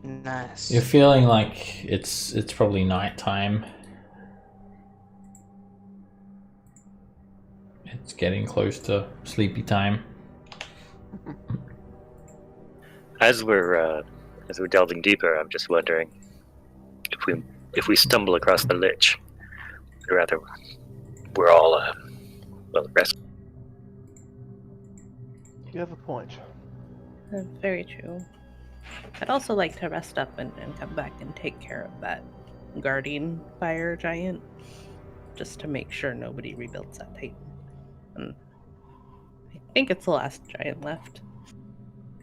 Nice. You're feeling like it's probably nighttime. It's getting close to sleepy time. As we're delving deeper, I'm just wondering if we stumble across the lich, or rather, we're all rest. You have a point. Very true. I'd also like to rest up and come back and take care of that guardian fire giant, just to make sure nobody rebuilds that Titan. And I think it's the last giant left.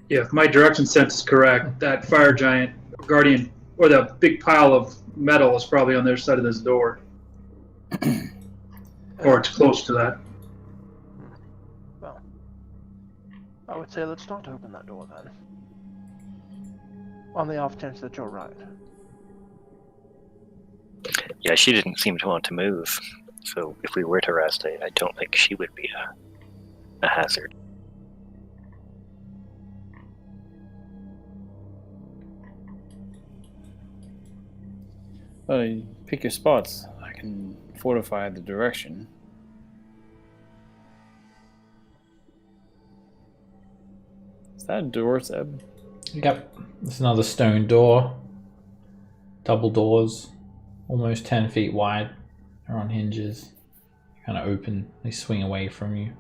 Yeah, if my direction sense is correct, that fire giant guardian or the big pile of metal is probably on the other side of this door, or it's close to that. Well, I would say let's not open that door then. On the off chance that you're right. Yeah, she didn't seem to want to move, so if we were to rest, I don't think she would be a hazard. Well, you pick your spots. I can fortify the direction. Is that a door, Seb? Yep, it's another stone door. Double doors, almost 10 feet wide. They're on hinges. Kind of open, they swing away from you.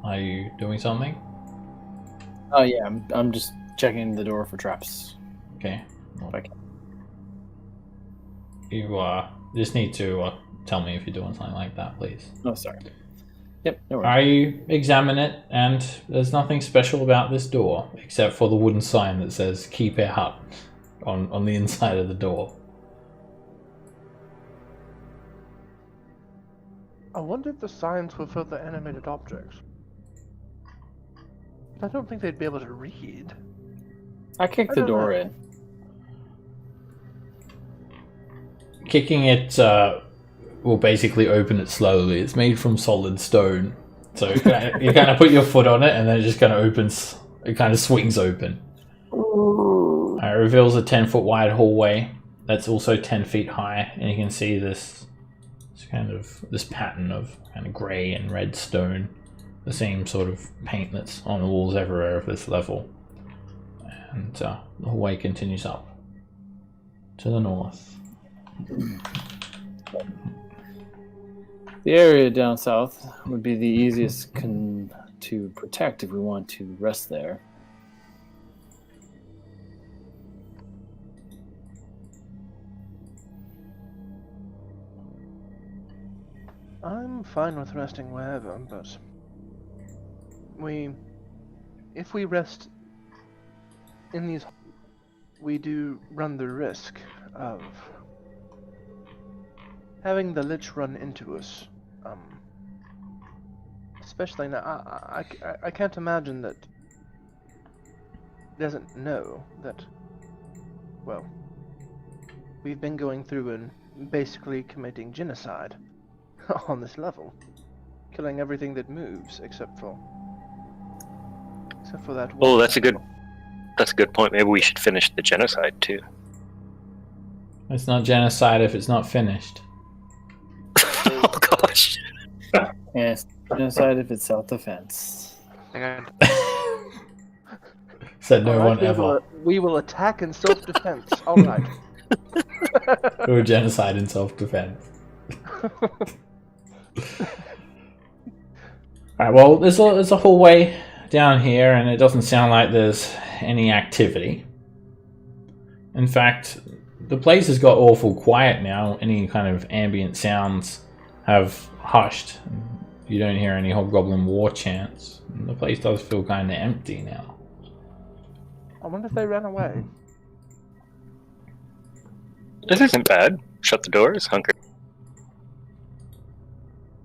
Are you doing something? Oh yeah, I'm just checking the door for traps. Okay. Okay. You just need to tell me if you're doing something like that, please. Oh, sorry. Yep, no worries. You examine it, and there's nothing special about this door, except for the wooden sign that says "Keep It Hut" on the inside of the door. I wonder if the signs were for the animated objects. I don't think they'd be able to read. I kicked the door in. Kicking it will basically open it slowly. It's made from solid stone, so you kind of put your foot on it, and then it just kind of opens. It kind of swings open. It reveals a 10-foot wide hallway that's also 10 feet high, and you can see this pattern of kind of grey and red stone, the same sort of paint that's on the walls everywhere of this level, and the hallway continues up to the north. The area down south would be the easiest to protect if we want to rest there. I'm fine with resting wherever, but if we rest in these, we do run the risk of having the lich run into us. Especially now, I can't imagine that doesn't know that, well, we've been going through and basically committing genocide on this level, killing everything that moves except for that. Oh, that's a good point. Maybe we should finish the genocide too. It's not genocide if it's not finished. Oh gosh. Yes, genocide if it's self-defense. Said no one ever. We will attack in self-defense. All right. Or genocide in self-defense. Alright, well, there's a hallway down here, and it doesn't sound like there's any activity. In fact, the place has got awful quiet now. Any kind of ambient sounds have hushed. You don't hear any hobgoblin war chants. The place does feel kind of empty now. I wonder if they ran away. This isn't bad. Shut the doors, hunker.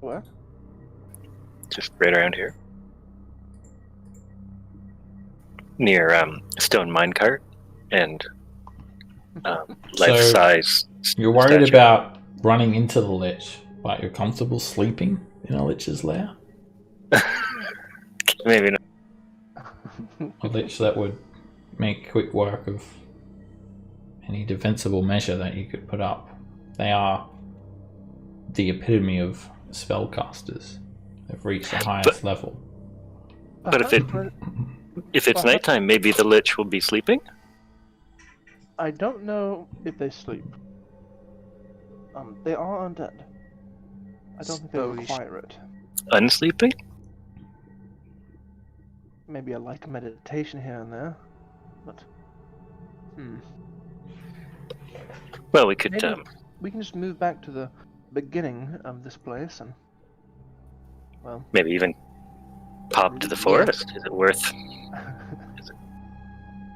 What? Just right around here. Near stone minecart and life-size. You're worried about running into the lich. But you're comfortable sleeping in a lich's lair? Maybe not. A lich that would make quick work of any defensible measure that you could put up. They are the epitome of spellcasters. They've reached the highest level. But if it's nighttime, maybe the lich will be sleeping? I don't know if they sleep. They are undead. I don't think they require it. Unsleeping? Maybe a light meditation here and there, but Well, we could. Maybe we can just move back to the beginning of this place and, well, Maybe even pop to the forest. Is it worth?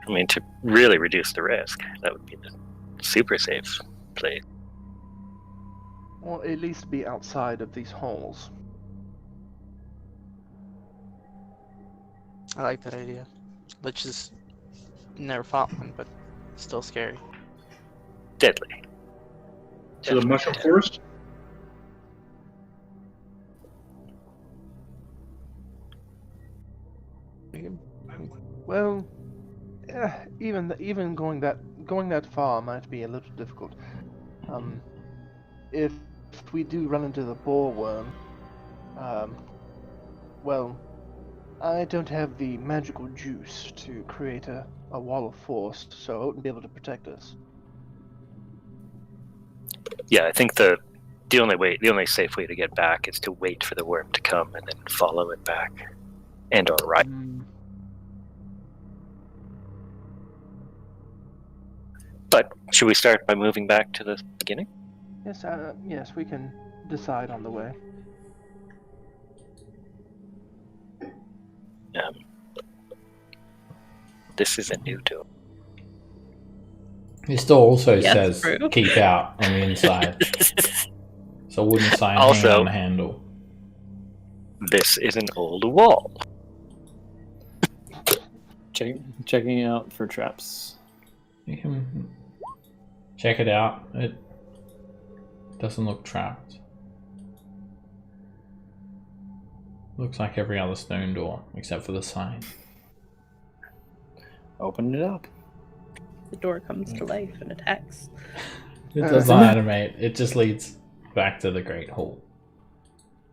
I mean, to really reduce the risk, that would be the super safe place. or at least be outside of these halls. I like that idea. Lich is never fought one, but still scary. Deadly. To the mushroom forest? Well, even going that far might be a little difficult. If we do run into the boar worm, well, I don't have the magical juice to create a wall of force, so it wouldn't be able to protect us. Yeah, I think the only safe way to get back is to wait for the worm to come and then follow it back, and or ride. But should we start by moving back to the beginning? Yes, we can decide on the way. This is a new door. This door also Yes, says true. keep out on the inside. It's a wooden sign hanging Also- on the handle. This is an old wall. Checking out for traps. You can check it out. It doesn't look trapped. Looks like every other stone door, except for the sign. Open it up. The door comes to life and attacks. It doesn't animate. It just leads back to the Great Hall.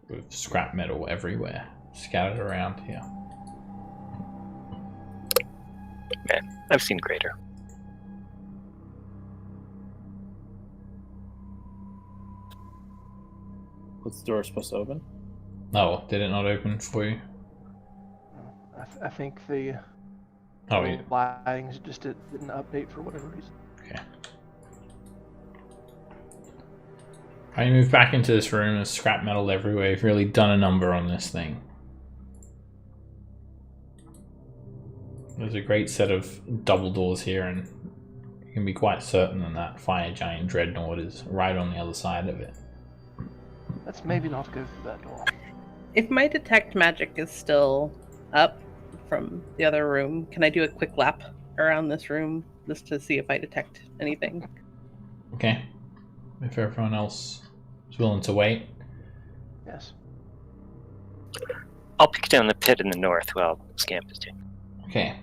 With scrap metal everywhere, scattered around here. Man, I've seen greater. What's the door supposed to open? No, did it not open for you? I think the Oh, yeah. lighting just didn't update for whatever reason. Okay. When you move back into this room, there's scrap metal everywhere. You've really done a number on this thing. There's a great set of double doors here, and you can be quite certain that fire giant dreadnought is right on the other side of it. Let's maybe not go through that door. If my detect magic is still up from the other room, can I do a quick lap around this room just to see if I detect anything? Okay. If everyone else is willing to wait. Yes. I'll pick down the pit in the north while Scamp is doing. Okay.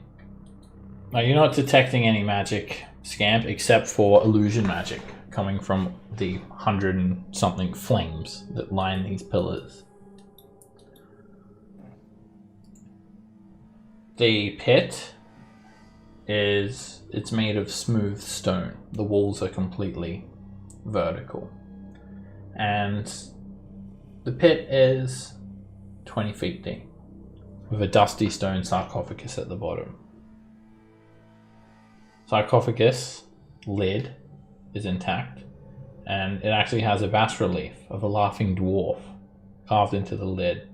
Now you're not detecting any magic, Scamp, except for illusion magic coming from the 100 and something flames that line these pillars. The pit it's made of smooth stone. The walls are completely vertical. And the pit is 20 feet deep, with a dusty stone sarcophagus at the bottom. Sarcophagus lid is intact, and it actually has a bas-relief of a laughing dwarf carved into the lid.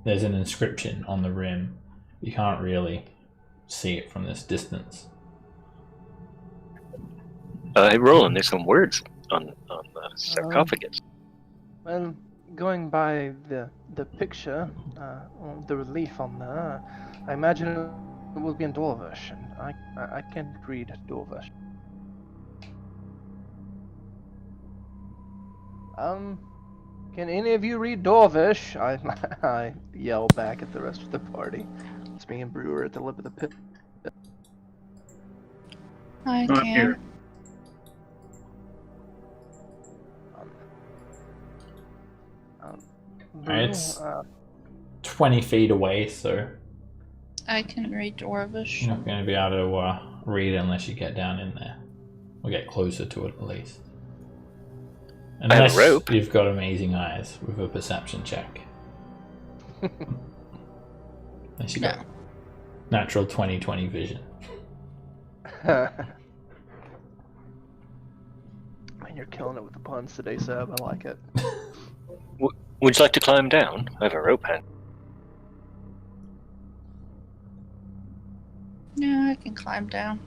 There's an inscription on the rim. You can't really see it from this distance. Hey, Roland, there's some words on the sarcophagus. Well, going by the picture, or the relief on there, I imagine it will be in Dwarvish, and I can't read Dwarvish. Can any of you read Dwarvish? I yell back at the rest of the party. It's me and Brewer at the lip of the pit. I Not can. here. Brew, It's 20 feet away, so I can read Dwarvish. you're not going to be able to read it unless you get down in there. Or get closer to it, at least. I have a Unless rope. you've got amazing eyes with a perception check. Unless you got No. natural 20/20 vision. Man, you're killing it with the puns today, Seb. I like it. Would you like to climb down? I have a rope hand. Yeah, I can climb down.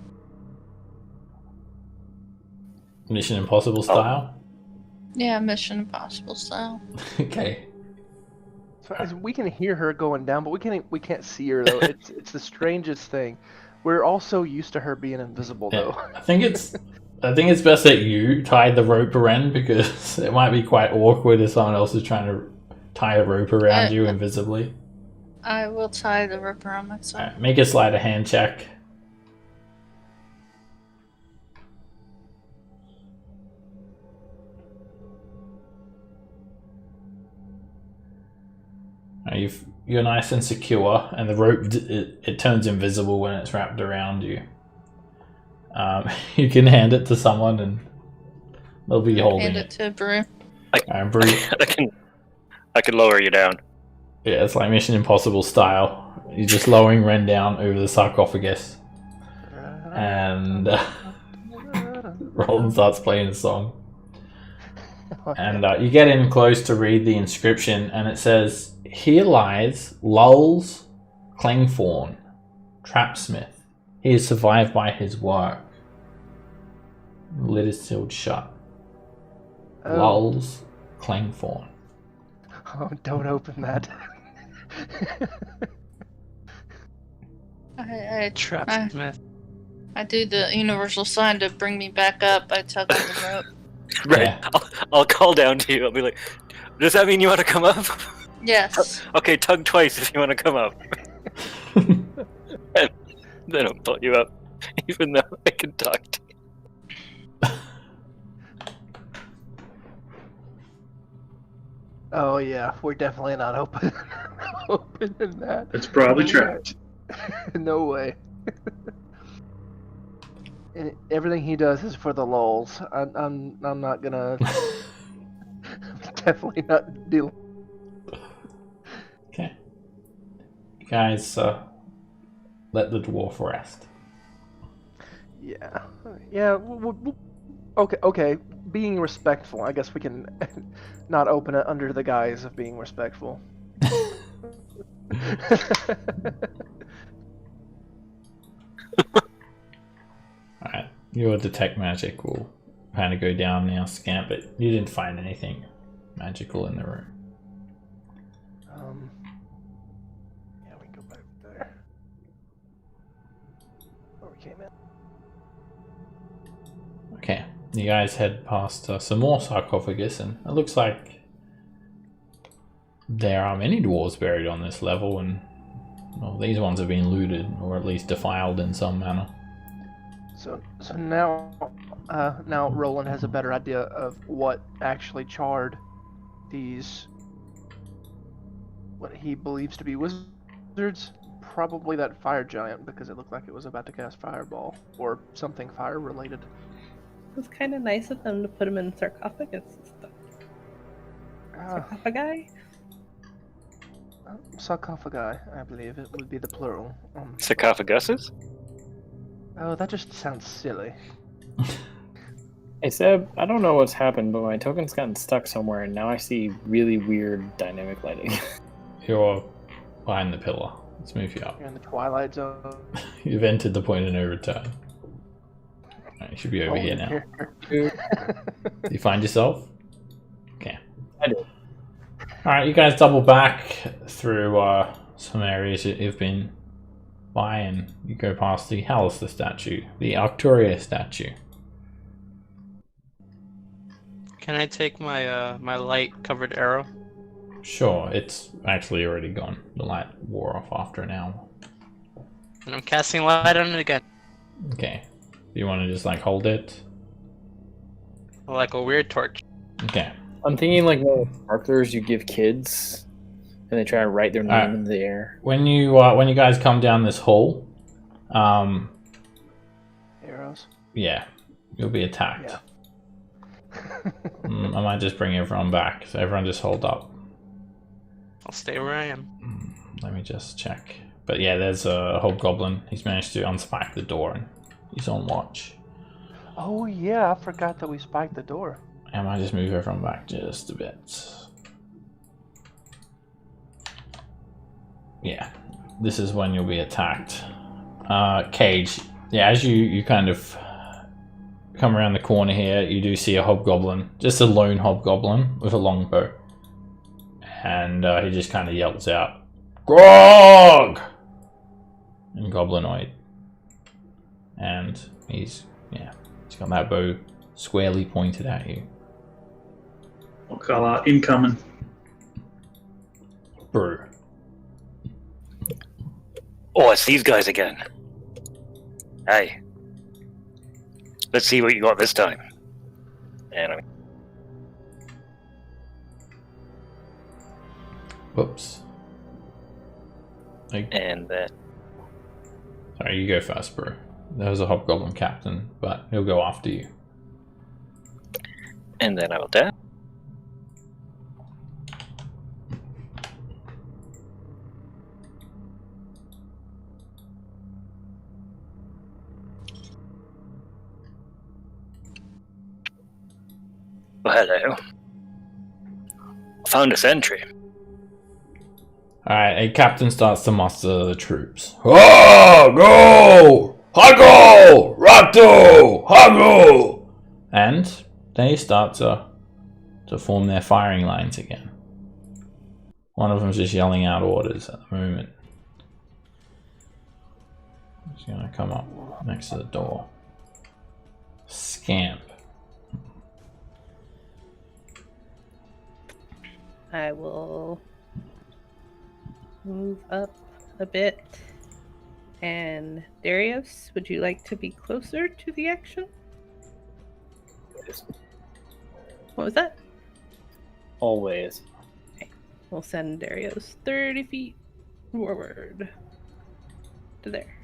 Mission Impossible style? Yeah, Mission Impossible style. Okay. So, as we can hear her going down, but we can't see her though. It's the strangest thing. We're all so used to her being invisible though. I think it's best that you tie the rope around, because it might be quite awkward if someone else is trying to tie a rope around you invisibly. I will tie the rope around myself. Alright, make a sleight of hand check. You're nice and secure, and the rope it turns invisible when it's wrapped around you. You can hand it to someone, and they'll be holding Hand it. it to Brew. Brew. I can lower you down. Yeah, it's like Mission Impossible style. You're just lowering Ren down over the sarcophagus, and Roland starts playing a song. And you get in close to read the inscription, and it says, "Here lies Lulz Klingthorn, trapsmith. He is survived by his work." The lid is sealed shut. Oh. Lulz Klingthorn. Oh, don't open that. Trapsmith. I do the universal sign to bring me back up. I tug on the rope. Right. Yeah. I'll call down to you. I'll be like, does that mean you want to come up? Yes. Okay, tug twice if you want to come up. And then I'll pull you up, even though I can talk to you. Oh yeah, we're definitely not opening that. It's probably No trapped. way. No way. And everything he does is for the lulz. I'm not gonna. Definitely not deal. Okay. You guys let the dwarf rest. Yeah. Yeah. Okay. Being respectful. I guess we can not open it under the guise of being respectful. Alright, your detect magic will kind of go down now, Scamp, but you didn't find anything magical in the room. Yeah, we can go back there. Where we came in. Okay, you guys head past some more sarcophagus, and it looks like there are many dwarves buried on this level, and well, these ones have been looted, or at least defiled in some manner. So now Roland has a better idea of what actually charred these, what he believes to be wizards. Probably that fire giant, because it looked like it was about to cast fireball or something fire related. It was kind of nice of them to put him in sarcophagus and stuff. Sarcophagi? Sarcophagi, I believe it would be the plural. Sarcophaguses? Oh, that just sounds silly. Hey Seb, I don't know what's happened, but my token's gotten stuck somewhere, and now I see really weird dynamic lighting. You're behind the pillar. Let's move you up. You're in the Twilight Zone. You've entered the point of no return. Right, you should be over here now. Do you find yourself? Okay. I do. Alright, you guys double back through some areas that you've been by, and you go past the Halaster statue, the Arcturia statue. Can I take my my light covered arrow? Sure, it's actually already gone. The light wore off after an hour. And I'm casting light on it again. Okay. You want to just like hold it? Like a weird torch. Okay. I'm thinking like one of the markers you give kids, and they try to write their name in the air. When you guys come down this hall, Arrows. yeah, you'll be attacked. Yeah. I might just bring everyone back, so everyone just hold up. I'll stay where I am. Let me just check. But yeah, there's a hobgoblin. He's managed to unspike the door and he's on watch. Oh yeah, I forgot that we spiked the door. I might just move everyone back just a bit. Yeah, this is when you'll be attacked. Cage, yeah, as you kind of come around the corner here, you do see a hobgoblin, just a lone hobgoblin with a longbow. And he just kind of yells out, "Grog!" in Goblinoid. And he's got that bow squarely pointed at you. I'll call out incoming. Brew. Oh, it's these guys again. Hey. Let's see what you got this time. And Whoops. Sorry, you go first, Brew. There was a hobgoblin captain, but he'll go after you. and then I will dash. Well, hello. Found a sentry. Alright, a captain starts to muster the troops. Oh, go! Hago! Rato! Hago! And they start to form their firing lines again. One of them's just yelling out orders at the moment. He's gonna come up next to the door. Scamp. I will move up a bit. And Darius, would you like to be closer to the action? What was that? Always. Okay. We'll send Darius 30 feet forward to there.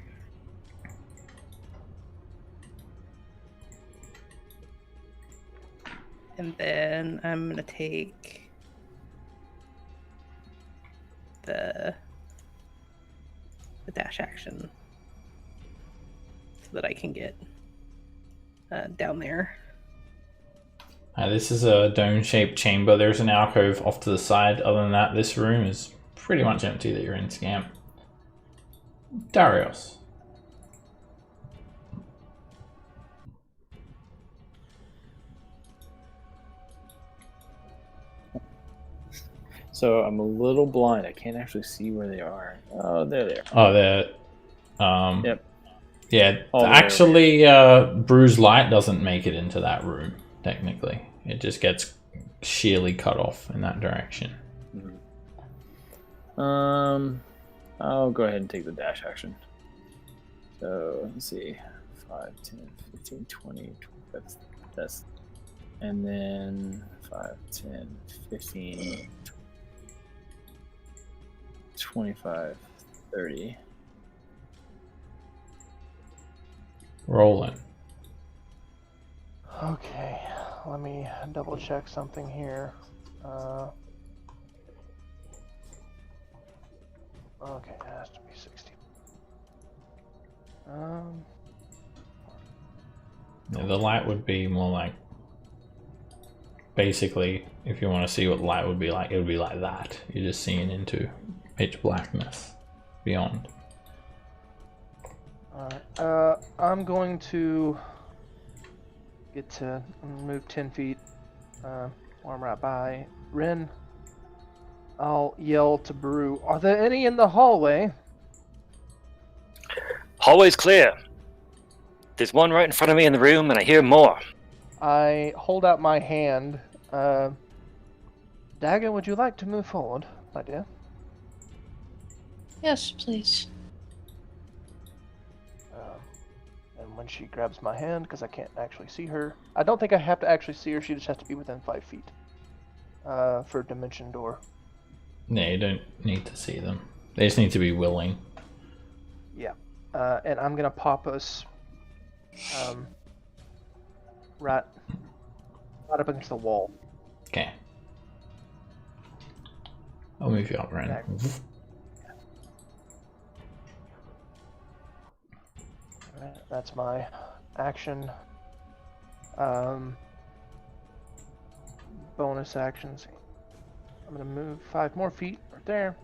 And then I'm going to take the dash action so that I can get down there. This is a dome-shaped chamber. There's an alcove off to the side. Other than that, this room is pretty much empty that you're in, Scamp. Darius. So I'm a little blind. I can't actually see where they are. Oh, there they are. Oh, they're... Yep. Yeah, Oh, actually, Bruised Light doesn't make it into that room, technically. It just gets sheerly cut off in that direction. Mm-hmm. I'll go ahead and take the dash action. So, let's see. 5, 10, 15, 20, 25, that's... And then 5, 10, 15, 25, 30. Rolling. Okay, let me double check something here. Okay, it has to be 60. Yeah, the light would be more like... Basically, if you want to see what light would be like, it would be like that. You're just seeing into pitch blackness beyond. Alright, I'm going to get to move 10 feet, while I'm right by Rin. I'll yell to Brew, "Are there any in the hallway?" Hallway's clear. There's one right in front of me in the room, and I hear more. I hold out my hand Dagger, would you like to move forward, my dear? Yes, please. And when she grabs my hand, because I can't actually see her, I don't think I have to actually see her. She just has to be within 5 feet for dimension door. No, you don't need to see them. They just need to be willing. Yeah. And I'm gonna pop us right up against the wall. Okay. I'll move you up, Ren. Alright, that's my action. Bonus actions. I'm gonna move 5 more feet right there.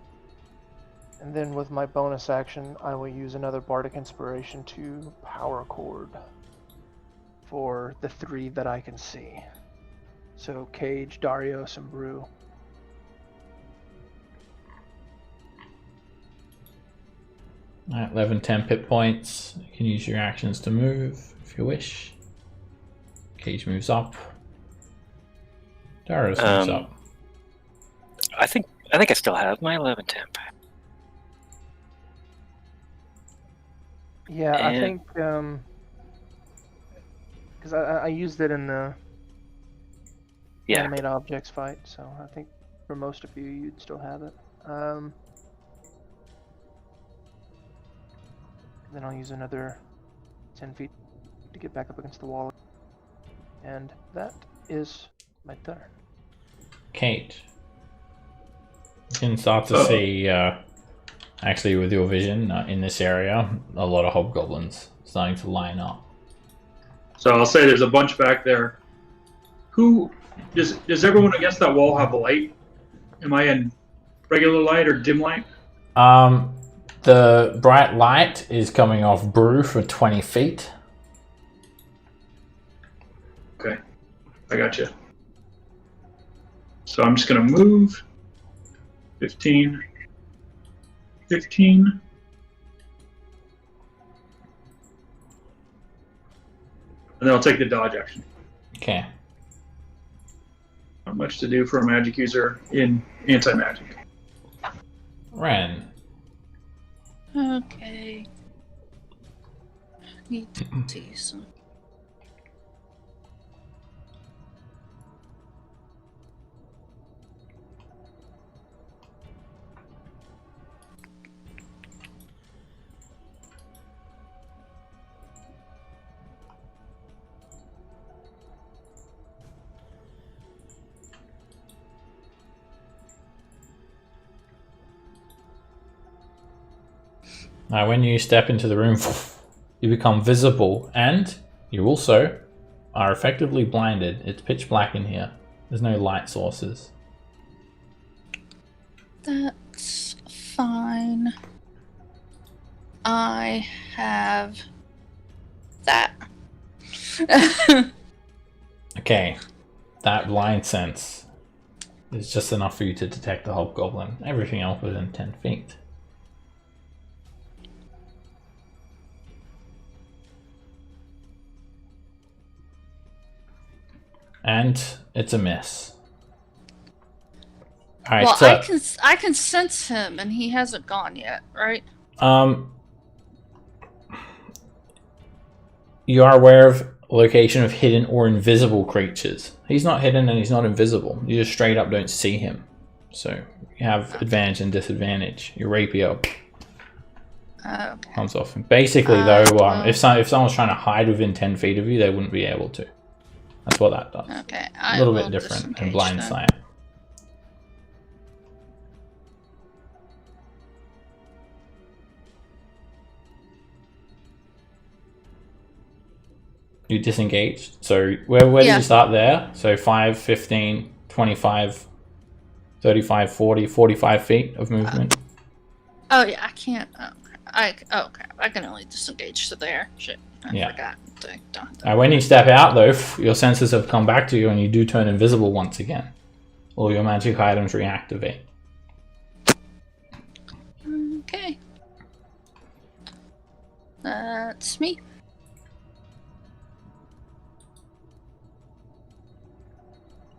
And then with my bonus action, I will use another Bardic Inspiration to Power Chord for the 3 that I can see. So Cage, Darius, and Brew. Alright, 11, 10 hit points. You can use your actions to move if you wish. Cage moves up. Darius moves up. I think I still have my 11 temp. Yeah, I And- think because I used it in the Yeah. animate objects fight, so I think for most of you, you'd still have it. Then I'll use another 10 feet to get back up against the wall. And that is my turn. Kate. You can start to see, actually with your vision in this area, a lot of hobgoblins starting to line up. So I'll say there's a bunch back there. Who does everyone against that wall have a light? Am I in regular light or dim light? The bright light is coming off Brew for 20 feet. Okay, I got you. So I'm just gonna move 15, 15. And then I'll take the dodge action. Okay. Not much to do for a magic user in anti-magic. Ren. Okay. Need to use some. Now when you step into the room, you become visible and you also are effectively blinded. It's pitch black in here. There's no light sources. That's fine. I have that. Okay, that blind sense is just enough for you to detect the hobgoblin. Everything else within 10 feet. And it's a miss. All right, Well, so I can sense him, and he hasn't gone yet, right? you are aware of location of hidden or invisible creatures. He's not hidden and he's not invisible. You just straight up don't see him. So you have advantage and disadvantage. Your rapier Okay. comes off. Basically, though, if someone's trying to hide within 10 feet of you, they wouldn't be able to. That's what that does. Okay. A little bit different than blind sight. You disengaged. So where did you start there? So 5, 15, 25, 35, 40, 45 feet of movement. Oh yeah, I can't. Okay, I can only disengage to there. Shit, I forgot. When you step out, though, your senses have come back to you, and you do turn invisible once again. All your magic items reactivate. Okay, that's me.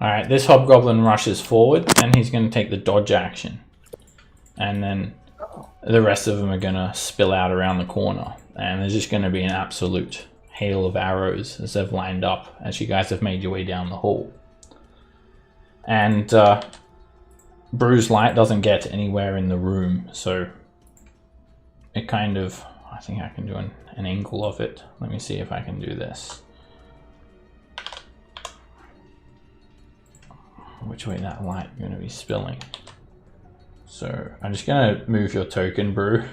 All Alright, this hobgoblin rushes forward and he's going to take the dodge action. And then the rest of them are going to spill out around the corner. And there's just going to be an absolute hail of arrows as they've lined up as you guys have made your way down the hall. And Bruised Light doesn't get anywhere in the room, so it kind of... I think I can do an angle of it. Let me see if I can do this. Which way that light is going to be spilling. So I'm just going to move your token, Brew.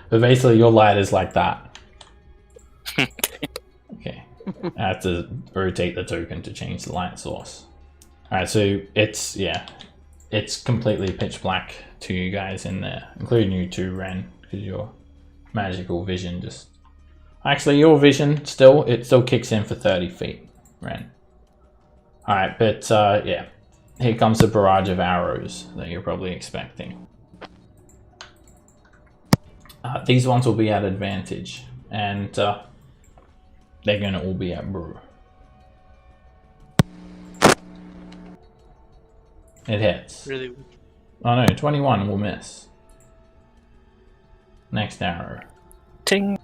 But basically your light is like that. Okay. I have to rotate the token to change the light source. Alright, so it's, yeah. It's completely pitch black to you guys in there. Including you too, Ren. Because your magical vision just... Actually, your vision it still kicks in for 30 feet, Ren. Alright, but yeah. Here comes a barrage of arrows that you're probably expecting. These ones will be at advantage, and they're going to all be at Brew. It hits. Really? Oh no, 21 will miss. Next arrow. Ting.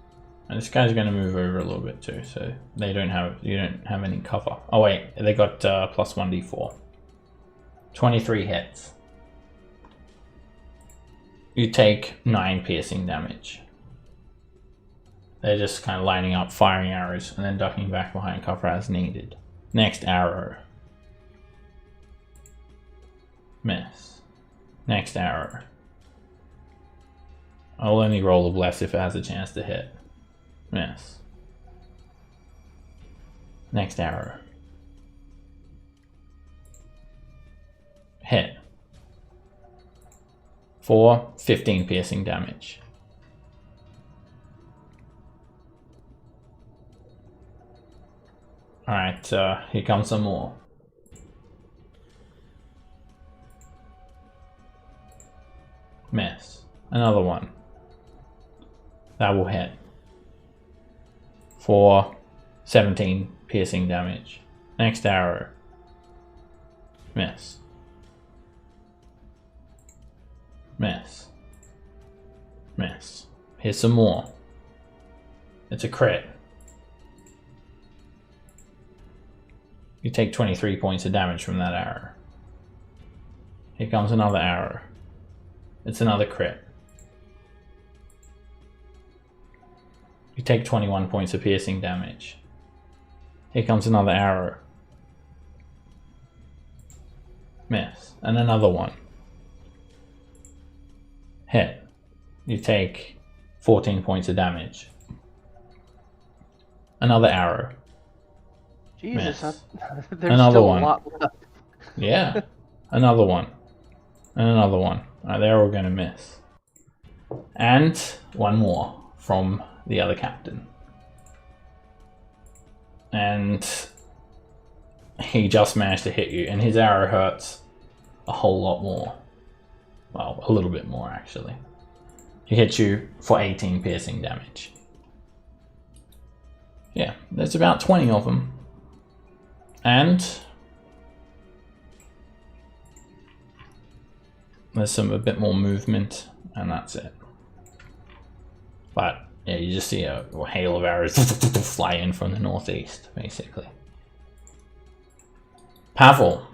And this guy's going to move over a little bit too, so you don't have any cover. Oh wait, they got plus 1d4. 23 hits. You take 9 piercing damage. They're just kind of lining up, firing arrows, and then ducking back behind cover as needed. Next arrow. Miss. Next arrow. I'll only roll a bless if it has a chance to hit. Miss. Next arrow. Hit. For 15 piercing damage. Alright, here comes some more. Miss. Another one. That will hit. For 17 piercing damage. Next arrow. Miss. Miss. Miss. Here's some more. It's a crit. You take 23 points of damage from that arrow. Here comes another arrow. It's another crit. You take 21 points of piercing damage. Here comes another arrow. Miss. And another one. Hit. You take 14 points of damage. Another arrow. Jesus, Miss. there's Another still one. a lot left. Yeah. Another one. And another one. Alright, they're all going to miss. And one more from the other captain. And he just managed to hit you, and his arrow hurts a whole lot more. Well, a little bit more actually. He hits you for 18 piercing damage. Yeah, there's about 20 of them. And there's a bit more movement, and that's it. But yeah, you just see a hail of arrows fly in from the northeast, basically. Pavel.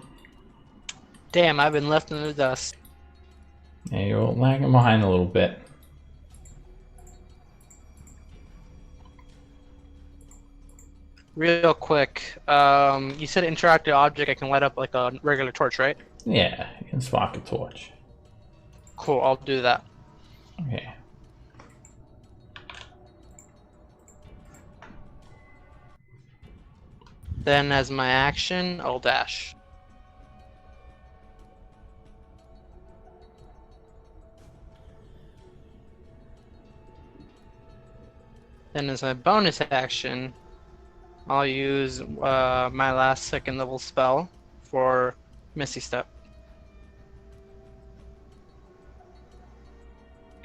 Damn, I've been left in the dust. Yeah, you're lagging behind a little bit. Real quick, you said interactive object I can light up like a regular torch, right? Yeah, you can spark a torch. Cool, I'll do that. Okay. Then as my action, I'll dash. Then as my bonus action, I'll use my last second level spell for Misty Step.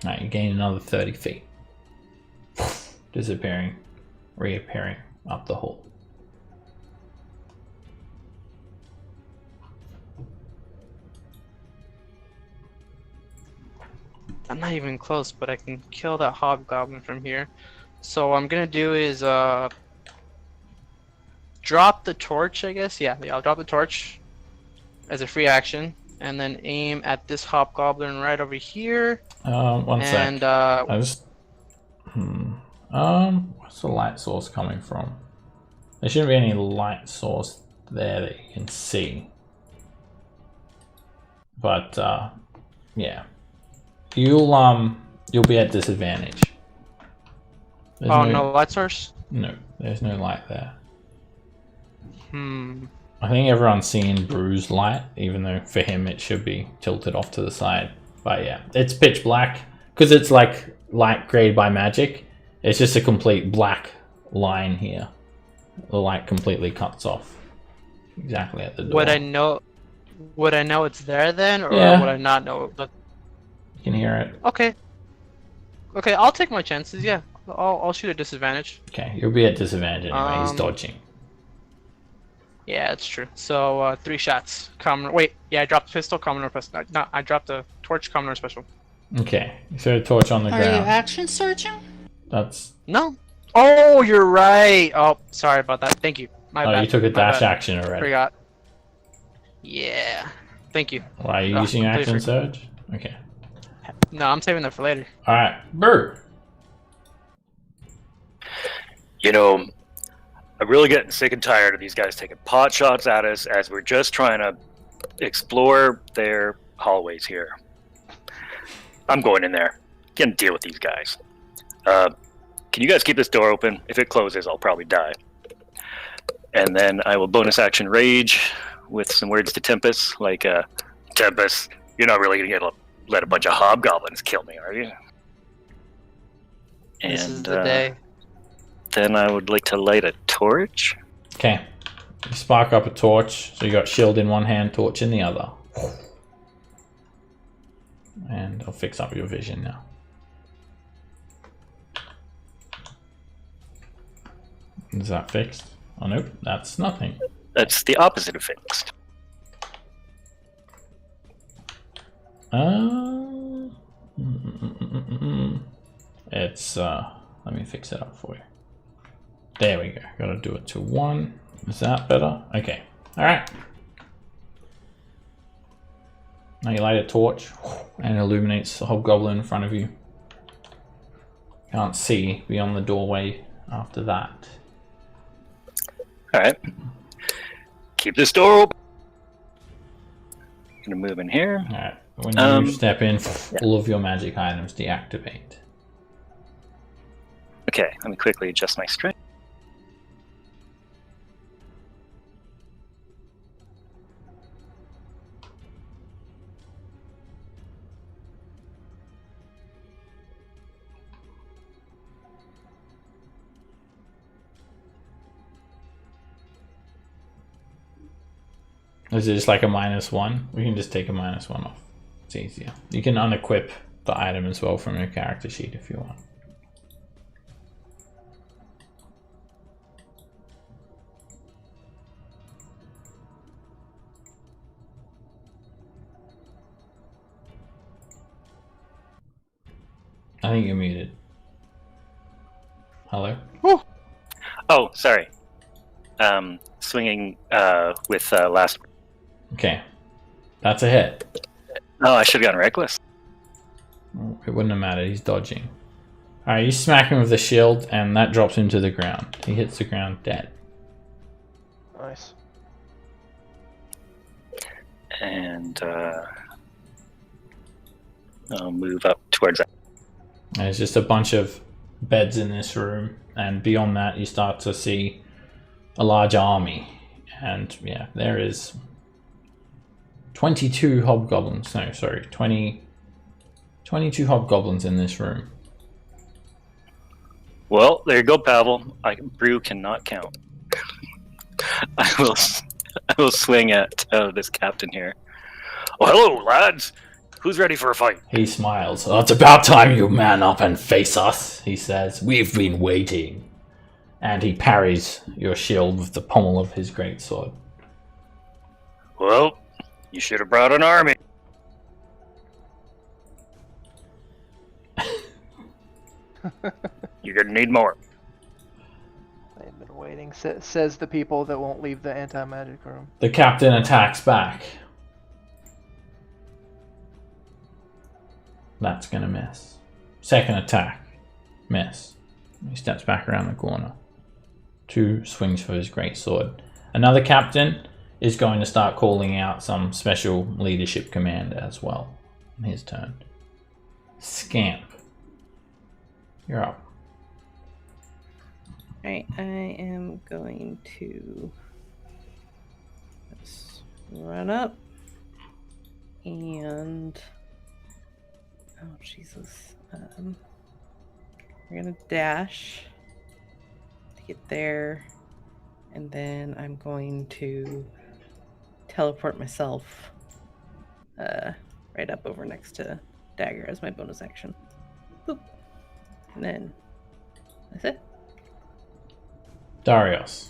Alright, you gain another 30 feet. Disappearing, reappearing up the hole. I'm not even close, but I can kill that hobgoblin from here. So what I'm gonna do is drop the torch, I guess. Yeah, I'll drop the torch as a free action, and then aim at this hobgoblin right over here. One sec. And I just. What's the light source coming from? There shouldn't be any light source there that you can see. But yeah, you'll be at disadvantage. There's no light source. No, there's no light there. Hmm. I think everyone's seeing bruised light, even though for him it should be tilted off to the side. But yeah, it's pitch black because it's like light grade by magic. It's just a complete black line here. The light completely cuts off exactly at the door. Would I know it's there then, or Yeah. would I not know? You can hear it. Okay. Okay, I'll take my chances. Yeah, I'll shoot at disadvantage. Okay, you'll be at disadvantage anyway. He's dodging. Yeah, that's true. So 3 shots. Common. Wait, yeah, I dropped the pistol. Common or special? No, I dropped the torch. Common or special? Okay, you throw a torch on the Are you ground. action searching? That's. No. Oh, you're right. Oh, sorry about that. Thank you. My bad. You took a My dash bad. action already. Forgot. Yeah. Thank you. Why are you Oh, using action please surge? Okay. No, I'm saving that for later. All right, Bert. You know, I'm really getting sick and tired of these guys taking pot shots at us as we're just trying to explore their hallways here. I'm going in there. Can't deal with these guys. Can you guys keep this door open? If it closes, I'll probably die. And then I will bonus action rage with some words to Tempest, like, Tempest, you're not really going to let a bunch of hobgoblins kill me, are you? This is the day. Then I would like to light a torch. Okay. You spark up a torch. So you got shield in one hand, torch in the other. And I'll fix up your vision now. Is that fixed? Oh nope, that's nothing. That's the opposite of fixed. It's let me fix it up for you. There we go. Gotta do it to 1. Is that better? Okay. Alright. Now you light a torch and it illuminates the hobgoblin in front of you. Can't see beyond the doorway after that. Alright. Keep this door open. Gonna move in here. Alright. When you step in, all of your magic items deactivate. Okay, let me quickly adjust my strength. Is it just like a -1? We can just take a -1 off. It's easier. You can unequip the item as well from your character sheet if you want. I think you're muted. Hello? Oh, sorry. Swinging with last. Okay. That's a hit. Oh, I should have gone reckless. It wouldn't have mattered, he's dodging. Alright, you smack him with the shield and that drops him to the ground. He hits the ground dead. Nice. And I'll move up towards that. There's just a bunch of beds in this room, and beyond that you start to see a large army. And yeah, there is 22 hobgoblins. No, sorry, 22 hobgoblins in this room. Well, there you go, Pavel. Brew cannot count. I will swing at this captain here. Oh, hello, lads. Who's ready for a fight? He smiles. "Oh, it's about time you man up and face us," he says. "We've been waiting." And he parries your shield with the pommel of his greatsword. Well, you should have brought an army. You're gonna need more. They've been waiting, says the people that won't leave the anti-magic room. The captain attacks back. That's gonna miss. Second attack. Miss. He steps back around the corner. 2 swings for his greatsword. Another captain is going to start calling out some special leadership command as well. On his turn. Scamp. You're up. Alright, I am going to let's run up and oh Jesus. We're gonna dash to get there, and then I'm going to teleport myself right up over next to Dagger as my bonus action. Boop. And then that's it. Darius.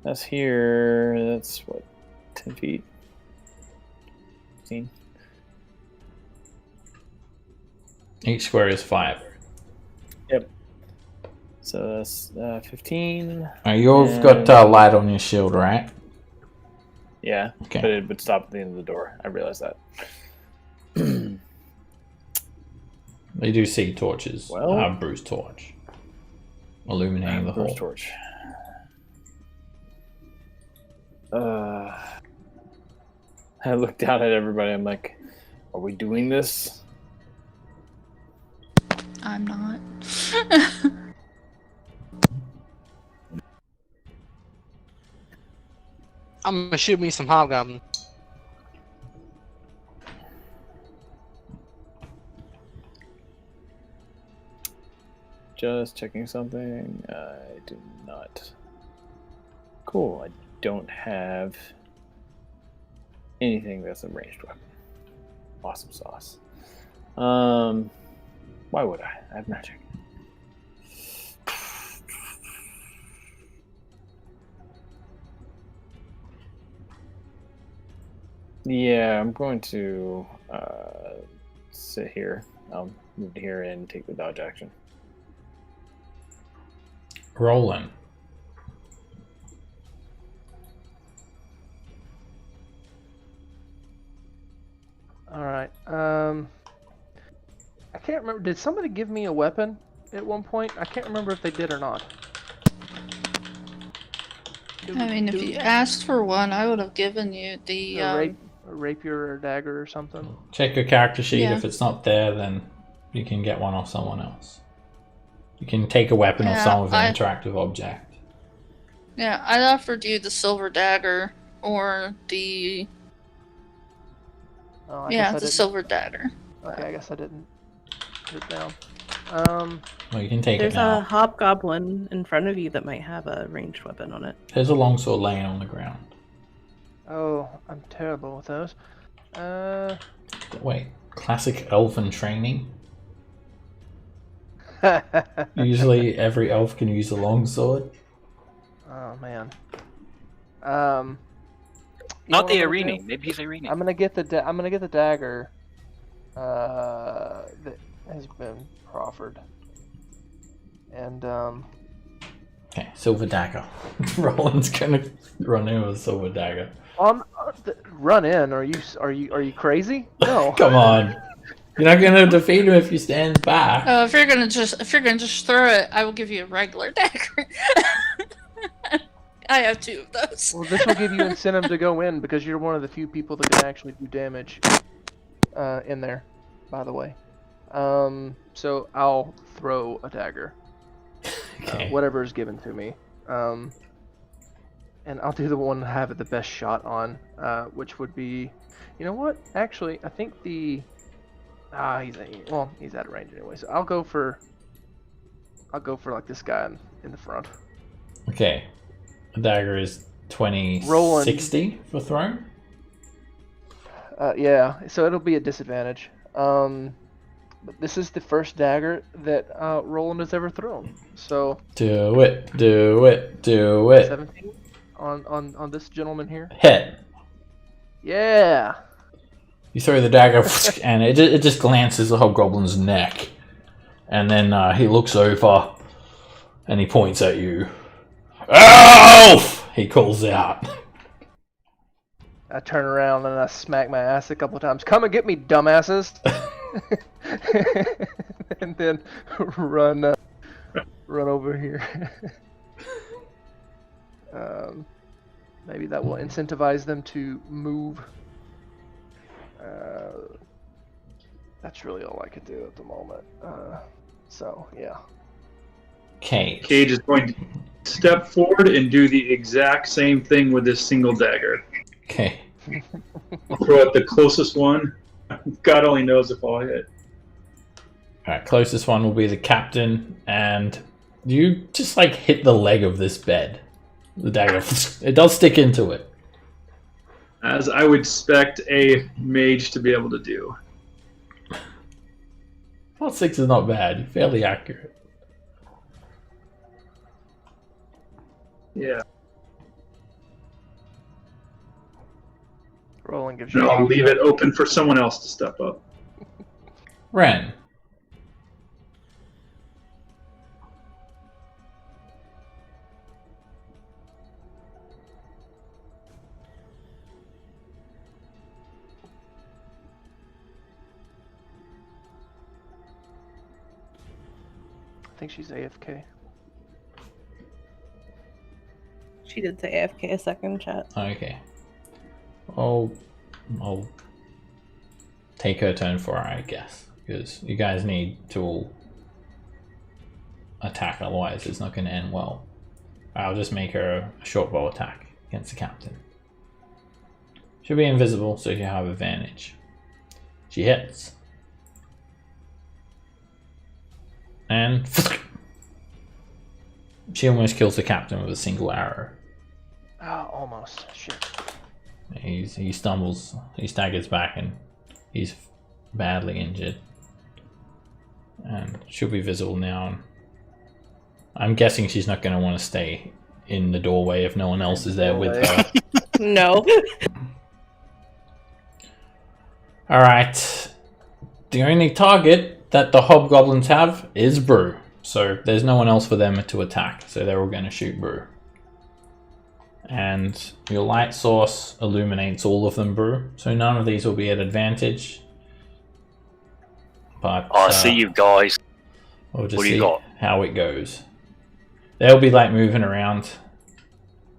That's here. That's what, 10 feet? 15? Each square is 5. Yep. So that's 15. You've got light on your shield, right? Yeah, Okay. but it would stop at the end of the door. I realized that. They do see torches. Well- Bruce torch. Illuminating the Bruce whole. torch. I look down at everybody. I'm like, are we doing this? I'm not. I'm gonna shoot me some hobgoblin. Just checking something. I do not. Cool. I don't have anything that's a ranged weapon. Awesome sauce. Why would I? I have magic. Yeah, I'm going to sit here. I'll move to here and take the dodge action. Rolling. Alright, I can't remember, did somebody give me a weapon at one point? I can't remember if they did or not. I mean, if you asked for one, I would have given you the. A rapier or dagger or something? Check your character sheet. Yeah. If it's not there, then you can get one off someone else. You can take a weapon off someone with an interactive object. Yeah, I offered you the silver dagger or the. Oh, I Yeah, guess I the didn't. silver dagger. Okay, I guess I didn't put it down. Well, you can take There's it now. a hobgoblin in front of you that might have a ranged weapon on it. There's a longsword laying on the ground. Oh, I'm terrible with those. Wait, classic elven training? Usually every elf can use a longsword. Oh man. Not the Irene. Maybe he's Irene. I'm gonna get the dagger. That has been proffered. And Okay, silver dagger. Roland's gonna run in with a silver dagger. run in? Are you crazy? No. Come on. You're not gonna defeat him if you stand back. If you're gonna just throw it, I will give you a regular dagger. I have 2 of those. Well, this will give you incentive to go in because you're one of the few people that can actually do damage in there, by the way. So I'll throw a dagger. Okay. Whatever is given to me. And I'll do the one I have the best shot on, which would be... You know what? Actually, I think the... he's out of range anyway, so I'll go for like this guy in the front. Okay. The dagger is 20, Roland. 60 for throw. Yeah, so it'll be a disadvantage. But this is the first dagger that Roland has ever thrown. So Do it. Do it. Do it. 17 on this gentleman here. Hit. Yeah. You throw the dagger, and it just glances the hobgoblin's neck, and then he looks over, and he points at you. Elf! He calls out. I turn around and I smack my ass a couple times. Come and get me, dumbasses! And then run over here. Maybe that will incentivize them to move. That's really all I could do at the moment. So yeah. Cage. Cage is going to step forward and do the exact same thing with this single dagger. Okay. I'll throw at the closest one. God only knows if I'll hit. Alright, closest one will be the captain, and you just like hit the leg of this bed. The dagger, it does stick into it. As I would expect a mage to be able to do. Plus 6 is not bad, fairly accurate. Yeah. Roland gives you. No, I'll leave it open for someone else to step up. Ren. I think she's AFK. She did say AFK a second, chat. Okay. I'll take her turn for her, I guess. Because you guys need to all attack, otherwise it's not going to end well. I'll just make her a short bow attack against the captain. She'll be invisible, so she'll have advantage. She hits. And she almost kills the captain with a single arrow. Ah, almost. Shit. He stumbles, he staggers back, and he's badly injured. And she'll be visible now. I'm guessing she's not going to want to stay in the doorway if no one else is there with her. No. Alright. The only target that the hobgoblins have is Brew. So there's no one else for them to attack. So they're all going to shoot Brew. And your light source illuminates all of them, Brew. So none of these will be at advantage. But I see you guys. we'll just What do you see got? how it goes. They'll be like moving around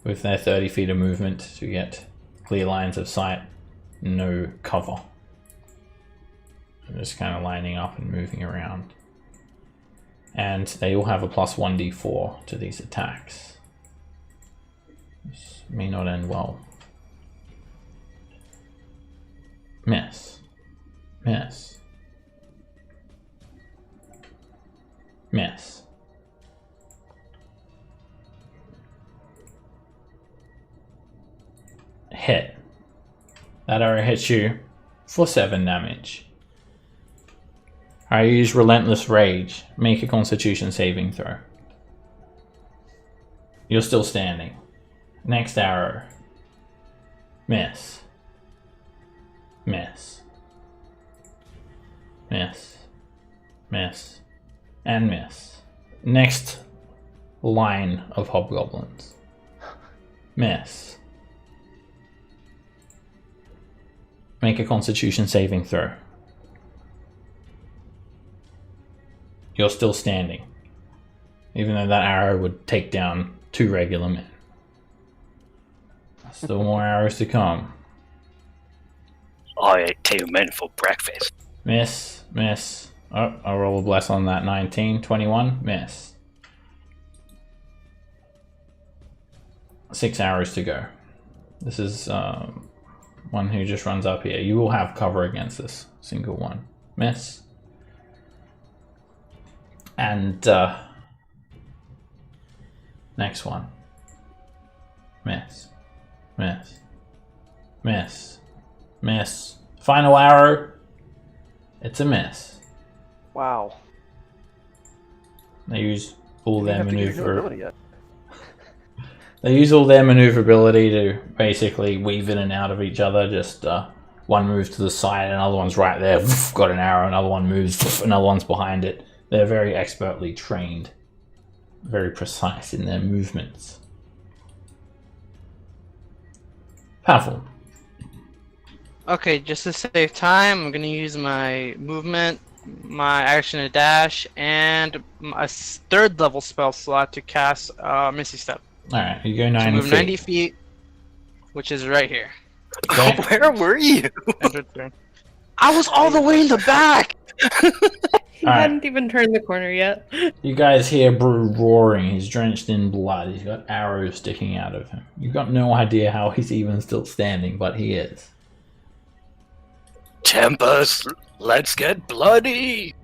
with their 30 feet of movement to get clear lines of sight, no cover. Just kind of lining up and moving around. And they all have a plus 1d4 to these attacks. This may not end well. Miss. Miss. Miss. Hit. That arrow hits you for 7 damage. I use Relentless Rage. Make a Constitution saving throw. You're still standing. Next arrow. Miss. Miss. Miss. Miss. And miss. Next line of hobgoblins. Miss. Make a Constitution saving throw. You're still standing. Even though that arrow would take down 2 regular men. Still more arrows to come. I ate 2 men for breakfast. Miss, miss. Oh, I'll roll a bless on that. 19, 21, miss. 6 arrows to go. This is one who just runs up here. You will have cover against this single one. Miss. And next one. Miss. Miss. Miss. Miss. Final arrow. It's a miss. Wow. They use all You their have to get your new maneuver. ability yet. They use all their maneuverability to basically weave in and out of each other. Just one moves to the side, another one's right there, got an arrow, another one moves, another one's behind it. They're very expertly trained, very precise in their movements. Powerful. Okay, just to save time, I'm gonna use my movement, my action to dash, and a third level spell slot to cast Misty Step. Alright, you go To 90 move feet. 90 feet, which is right here. Okay. Where were you? End of turn. I was all the way in the back! He Alright. hadn't even turned the corner yet. You guys hear Brew roaring. He's drenched in blood. He's got arrows sticking out of him. You've got no idea how he's even still standing, but he is. Tempest, let's get bloody!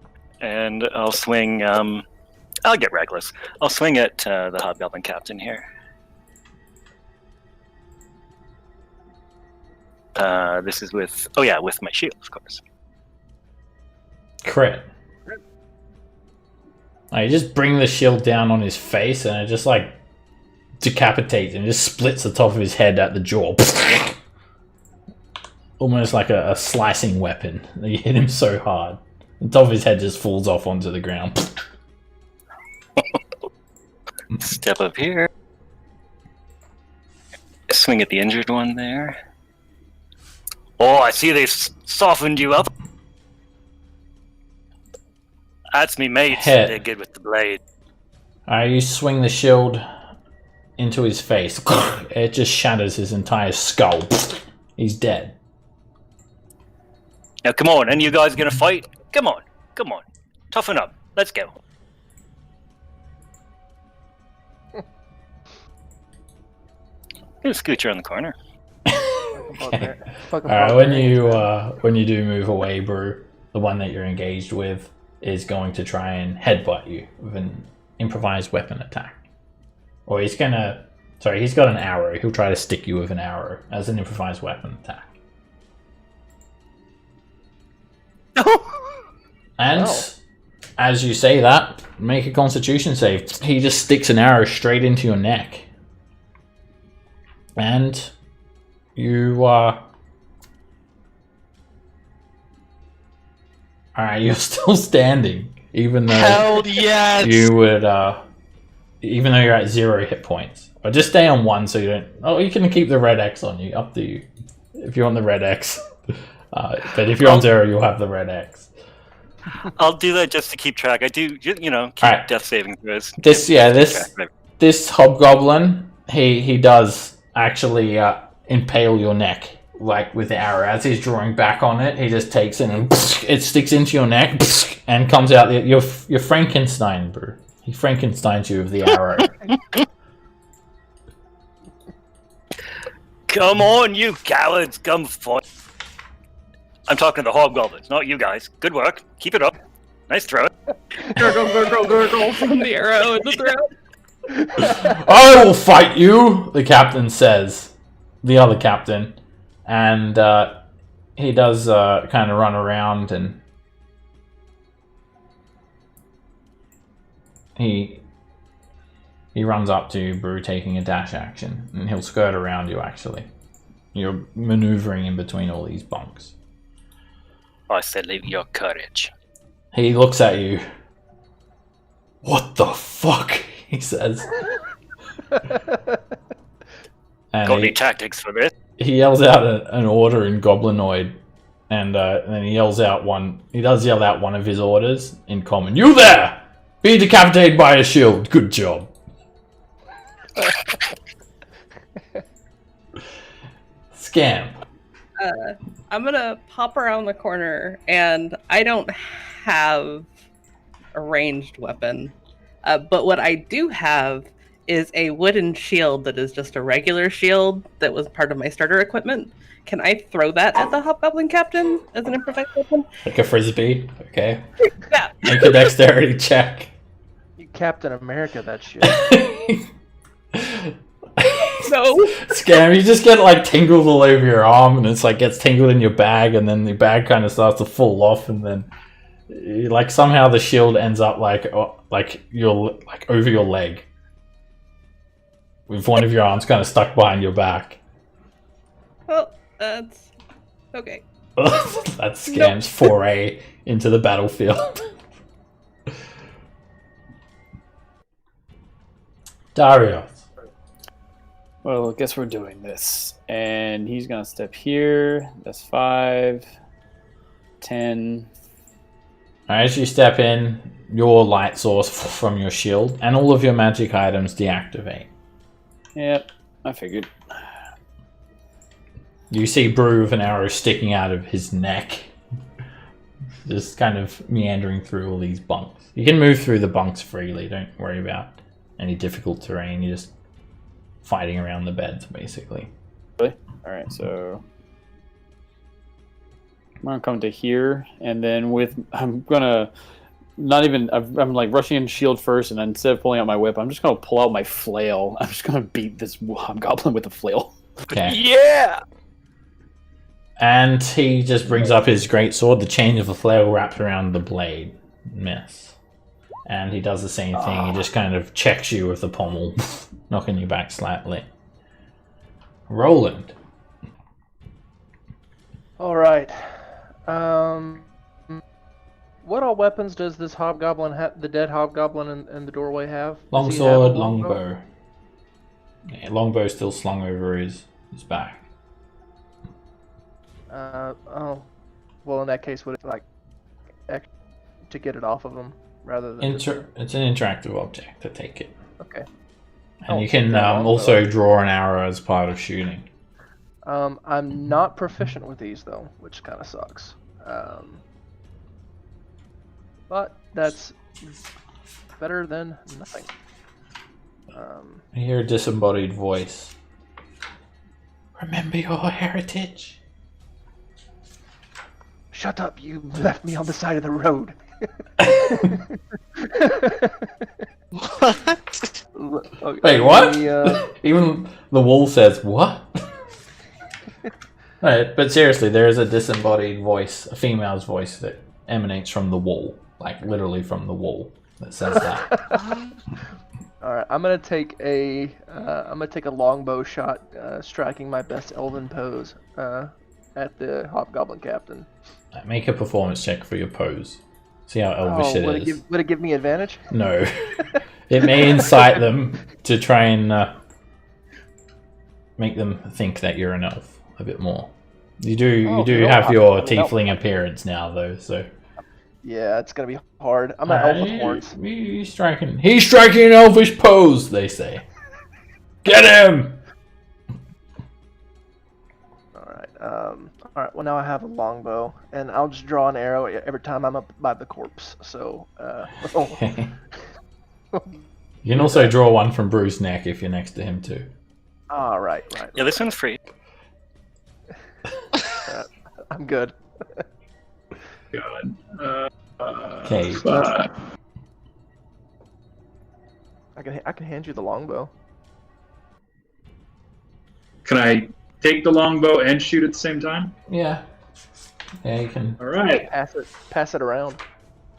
And I'll swing, I'll get reckless. I'll swing at the Hobgoblin Captain here. This is with, with my shield, of course. Crit. You just bring the shield down on his face and it just like decapitates and just splits the top of his head at the jaw. Almost like a slicing weapon. You hit him so hard. The top of his head just falls off onto the ground. Step up here. Swing at the injured one there. Oh, I see they've softened you up. That's me, mate. Hit. They're good with the blade. You swing the shield into his face. It just shatters his entire skull. He's dead. Now, come on, and you guys gonna fight? Come on, come on. Toughen up. Let's go. Gonna scooch around the corner. Alright, when you do move away, Brew, the one that you're engaged with is going to try and headbutt you with an improvised weapon attack. Or he's got an arrow. He'll try to stick you with an arrow as an improvised weapon attack. And as you say that, make a constitution save. He just sticks an arrow straight into your neck. And you you're still standing, even though Hell yes! you would even though you're at 0 hit points. But just stay on 1 so you don't. Oh, you can keep the red X on you. Up to you. If you want the red X. But if you're on 0, you'll have the red X. I'll do that just to keep track. I do, keep Alright. death saving throws. This hobgoblin, he does actually impale your neck like with the arrow. As he's drawing back on it, he just takes it and it sticks into your neck and comes out. You're Frankenstein, bro. He Frankensteins you with the arrow. Come on, you cowards, come fight. I'm talking to the hobgoblins, not you guys. Good work. Keep it up. Nice throw. Gurgle from the arrow in the throat. I will fight you, the captain says. The other captain. And he does kind of run around and he runs up to you, Brew, taking a dash action. And he'll skirt around you, actually. You're maneuvering in between all these bunks. I said leave your courage. He looks at you. What the fuck? He says. And Got any tactics for this? he yells out an order in Goblinoid, and then he yells out one. He does yell out one of his orders in common. You there! Be decapitated by a shield. Good job. Scam. I'm gonna pop around the corner, and I don't have a ranged weapon, but what I do have is a wooden shield that is just a regular shield that was part of my starter equipment. Can I throw that at the Hobgoblin Captain as an improvised weapon? Like a frisbee. Okay. Yeah. Make a dexterity check. You Captain America that shit. No. Scam, you just get like tingles all over your arm, and it's like gets tangled in your bag, and then the bag kind of starts to fall off, and then like somehow the shield ends up like you're like over your leg, with one of your arms kind of stuck behind your back. Well, that's okay. That's Scam's foray into the battlefield. Dario. Well, I guess we're doing this. And he's going to step here. That's 5, 10. As you step in, your light source from your shield and all of your magic items deactivate. Yep, I figured. You see Brew with an arrow sticking out of his neck. Just kind of meandering through all these bunks. You can move through the bunks freely, don't worry about any difficult terrain. You're just fighting around the beds, basically. Really? Alright, so I'm gonna come to here, and then I'm like rushing in shield first, and then instead of pulling out my whip, I'm just gonna pull out my flail. I'm just gonna beat this hobgoblin with a flail. Okay. Yeah! And he just brings up his greatsword. The chain of the flail wraps around the blade. Miss. And he does the same thing. He just kind of checks you with the pommel, knocking you back slightly. Roland. All right. What all weapons does this hobgoblin have? The dead hobgoblin in the doorway have? Does he have a Longsword, longbow. Yeah, longbow still slung over his back. Oh. Well, in that case, would it like to get it off of him rather than? It's an interactive object to take it. Okay. And you can also draw an arrow as part of shooting. I'm not proficient with these though, which kind of sucks. But that's better than nothing. I hear a disembodied voice. Remember your heritage. Shut up! You left me on the side of the road. What? Okay, Wait, what? the, Even the wall says, what? Right, but seriously, there is a disembodied voice, a female's voice that emanates from the wall. Like, literally from the wall that says that. Alright, I'm gonna take a longbow shot, striking my best elven pose at the hobgoblin captain. Make a performance check for your pose. See how elvish it is. Would it give me advantage? No. It may incite them to try and make them think that you're an elf a bit more. You do have your tiefling appearance now, though, so. Yeah, it's gonna be hard. I'm an elf with horns. He's striking an elvish pose, they say. Get him! Alright, well now I have a longbow, and I'll just draw an arrow every time I'm up by the corpse, so, You can also draw one from Brew's neck if you're next to him, too. Right. Yeah, this one's free. I'm good. God. Okay. I can hand you the longbow. Can I take the longbow and shoot at the same time? Yeah. Yeah, you can. All right. Pass it around.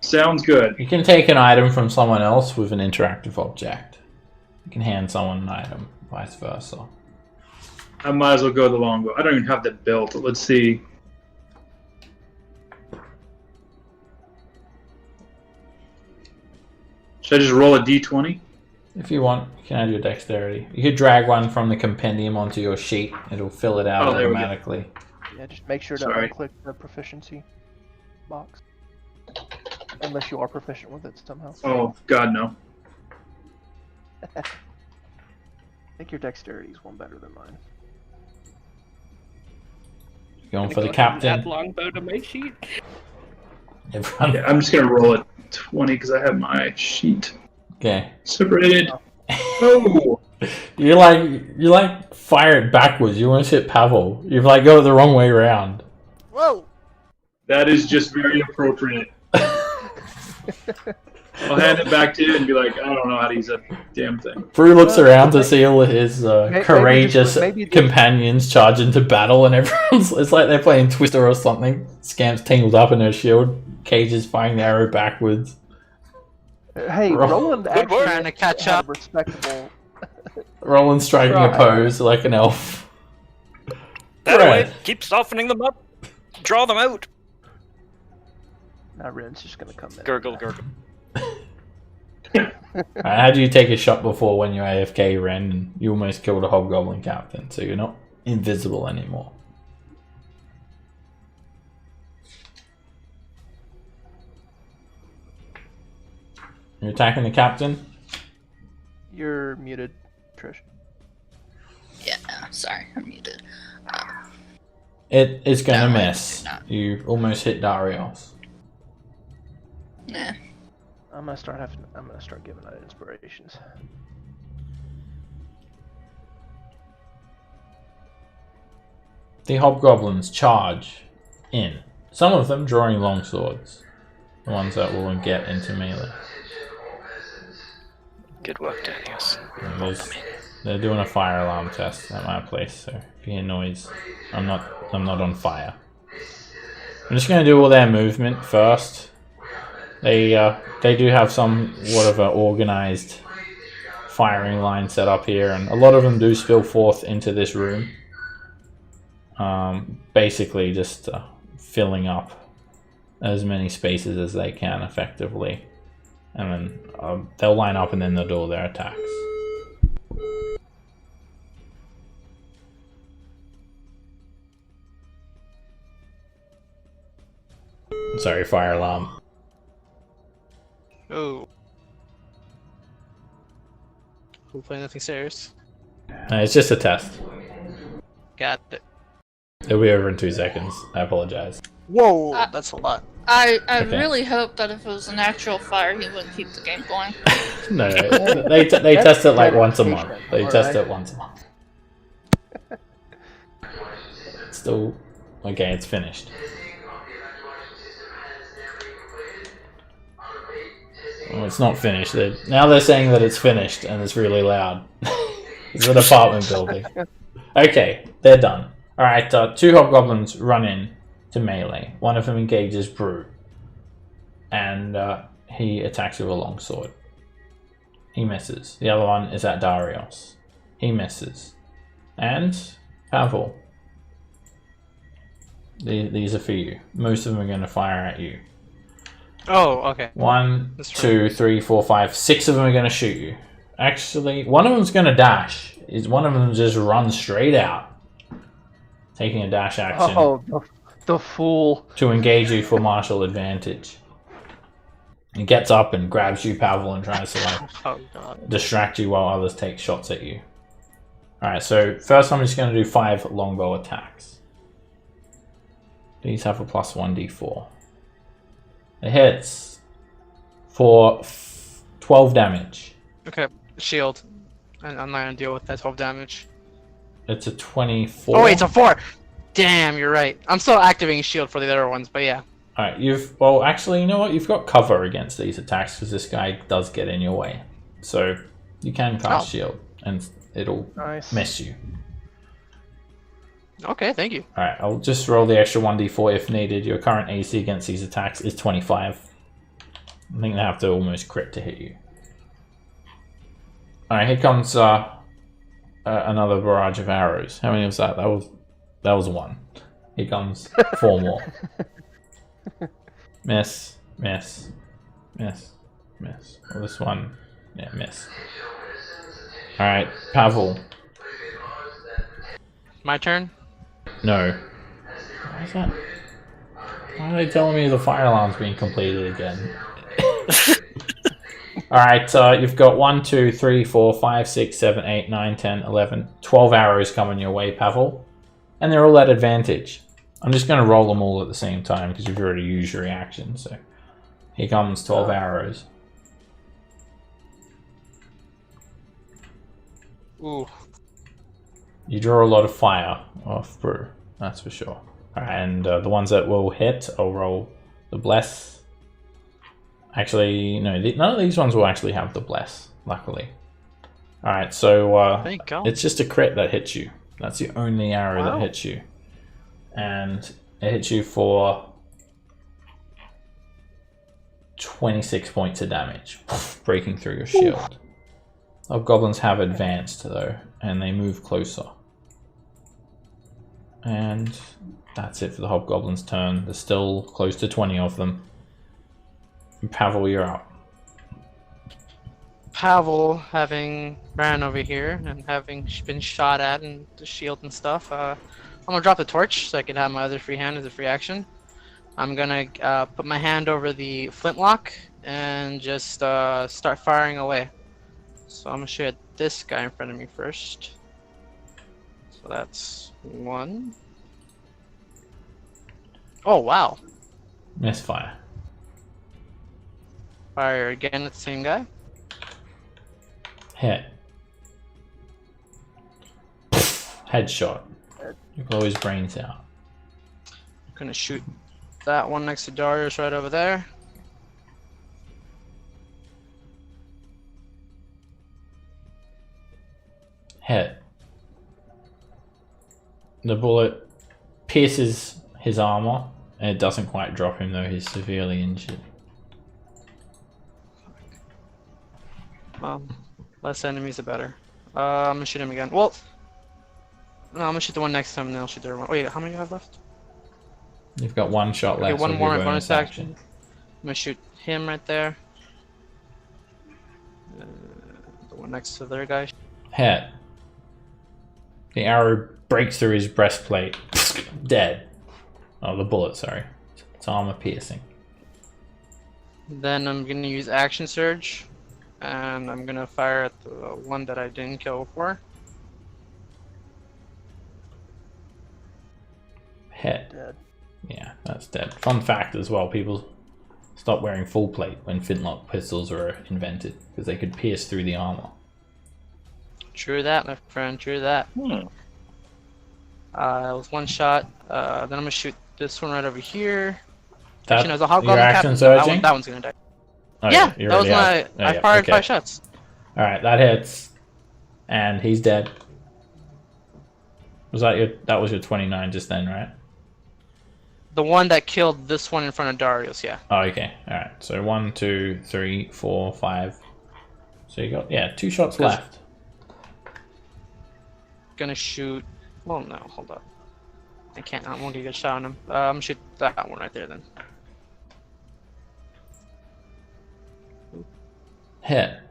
Sounds good. You can take an item from someone else with an interactive object. You can hand someone an item, vice versa. I might as well go the longbow. I don't even have that built. Let's see. Should I just roll a d20? If you want, you can add your dexterity. You could drag one from the compendium onto your sheet. It'll fill it out there we go. automatically. Yeah, just make sure to Sorry. unclick the proficiency box. Unless you are proficient with it somehow. Oh, God, no. I think your dexterity is one better than mine. Going for the Add captain. longbow to my sheet. Everyone. Yeah, I'm just going to roll a 20 because I have my sheet Okay. separated. Oh! You like fire it backwards. You want to hit Pavel. You've like got it the wrong way around. Whoa! That is just very appropriate. I'll hand it back to you and be like, I don't know how to use that damn thing. Brew looks around to see all of his courageous maybe companions charge into battle, and everyone's it's like they're playing Twister or something. Scam's tangled up in her shield, Cage is firing the arrow backwards. Hey, Roll- Roland actually Trying to catch had up. a respectable. Roland striking a Right. pose like an elf. That Right. way, keep softening them up. Draw them out. Now Ren's just gonna come in. Gurgle, gurgle. How do you take a shot before when you're AFK, Ren, and you almost killed a hobgoblin captain, so you're not invisible anymore? You're attacking the captain? You're muted, Trish. Yeah, sorry, I'm muted. It is gonna No, I miss. did not. You almost hit Darius. Nah. I'm gonna start giving out inspirations. The hobgoblins charge in. Some of them drawing long swords. The ones that will get into melee. Good work, Darius. And they're doing a fire alarm test at my place, so if you hear noise, I'm not on fire. I'm just gonna do all their movement first. They do have somewhat of an organized firing line set up here, and a lot of them do spill forth into this room. Basically just filling up as many spaces as they can effectively. And then they'll line up and then they'll do all their attacks. Sorry, fire alarm. Oh. Hopefully nothing serious. It's just a test. Got it. It'll be over in 2 seconds. I apologize. Whoa, that's a lot. I Okay. really hope that if it was an actual fire, he wouldn't keep the game going. No, they test it like once a month. They test it once a month. It's still okay. It's finished. Well, it's not finished. Now they're saying that it's finished and it's really loud. It's an apartment building. Okay, they're done. All right, 2 hobgoblins run in to melee. One of them engages Brew, and he attacks with a long sword. He misses. The other one is at Darius. He misses. And Pavel. These are for you. Most of them are going to fire at you. Oh, okay. 1, That's 2, 3, 4, 5, 6 of them are going to shoot you. Actually, one of them's going to dash. One of them just runs straight out, taking a dash action Oh, the fool. to engage you for martial advantage. He gets up and grabs you, Pavel, and tries to Oh god. distract you while others take shots at you. Alright, so first I'm just going to do 5 longbow attacks. These have a plus 1d4. It hits for 12 damage. Okay, shield. And I'm not gonna deal with that 12 damage. It's a 24. Oh wait, it's a 4! Damn, you're right. I'm still activating shield for the other ones, but yeah. Alright, well, actually, you know what? You've got cover against these attacks because this guy does get in your way. So you can cast shield and it'll Nice. miss you. Okay, thank you. Alright, I'll just roll the extra 1d4 if needed. Your current AC against these attacks is 25. I think they have to almost crit to hit you. Alright, here comes another barrage of arrows. How many was that? That was 1. Here comes 4 more. Miss, miss, miss, miss. Well, this one, yeah, miss. Alright, Pavel. My turn? No. Why is that? Why are they telling me the fire alarm's being completed again? Alright, you've got 1, 2, 3, 4, 5, 6, 7, 8, 9, 10, 11, 12 arrows coming your way, Pavel. And they're all at advantage. I'm just going to roll them all at the same time because you've already used your reaction. So here comes 12 arrows. Ooh. You draw a lot of fire off Brew, that's for sure. Alright, and the ones that will hit, I'll roll the Bless. Actually, no, none of these ones will actually have the Bless, luckily. Alright, so Thank God. it's just a crit that hits you. That's the only arrow that hits you. And it hits you for 26 points of damage, breaking through your shield. Hobgoblins have advanced though, and they move closer. And that's it for the Hobgoblins' turn. There's still close to 20 of them. And Pavel, you're up. Pavel, having ran over here and having been shot at and the shield and stuff, I'm gonna drop the torch so I can have my other free hand as a free action. I'm gonna put my hand over the flintlock and just start firing away. So I'm gonna shoot at this guy in front of me first. So that's 1. Oh wow! Misfire. Fire again at the same guy. Hit. Headshot. You blow his brains out. I'm gonna shoot that one next to Darius right over there. Hit. The bullet pierces his armor, and it doesn't quite drop him though, he's severely injured. Less enemies the better. I'm gonna shoot him again. Well, no, I'm gonna shoot the one next to him and then I'll shoot the other one. Wait, how many do I have left? You've got 1 shot Okay, left. one of more your bonus action. I'm gonna shoot him right there. The one next to the other guy. Hit. The arrow breaks through his breastplate. Dead. Oh, the bullet, sorry. It's armor piercing. Then I'm gonna use action surge, and I'm gonna fire at the one that I didn't kill before. Hit. Dead. Yeah, that's dead. Fun fact as well, people stopped wearing full plate when flintlock pistols were invented because they could pierce through the armor. True that, my friend. True that. It was 1 shot. Then I'm gonna shoot this one right over here. Actually, no, it's a hobgoblin your captain. action surging? That one's gonna die. Oh, Yeah, you that was already my. have- oh, I yeah, fired okay. 5 shots. Alright, that hits. And he's dead. Was that your? That was your 29 just then, right? The one that killed this one in front of Darius, yeah. Oh, okay. Alright. So 1, 2, 3, 4, 5. So you got 2 shots left. Gonna shoot. Well, no, hold up. I can't. I won't get a good shot on him. I'm gonna shoot that one right there then. Hit.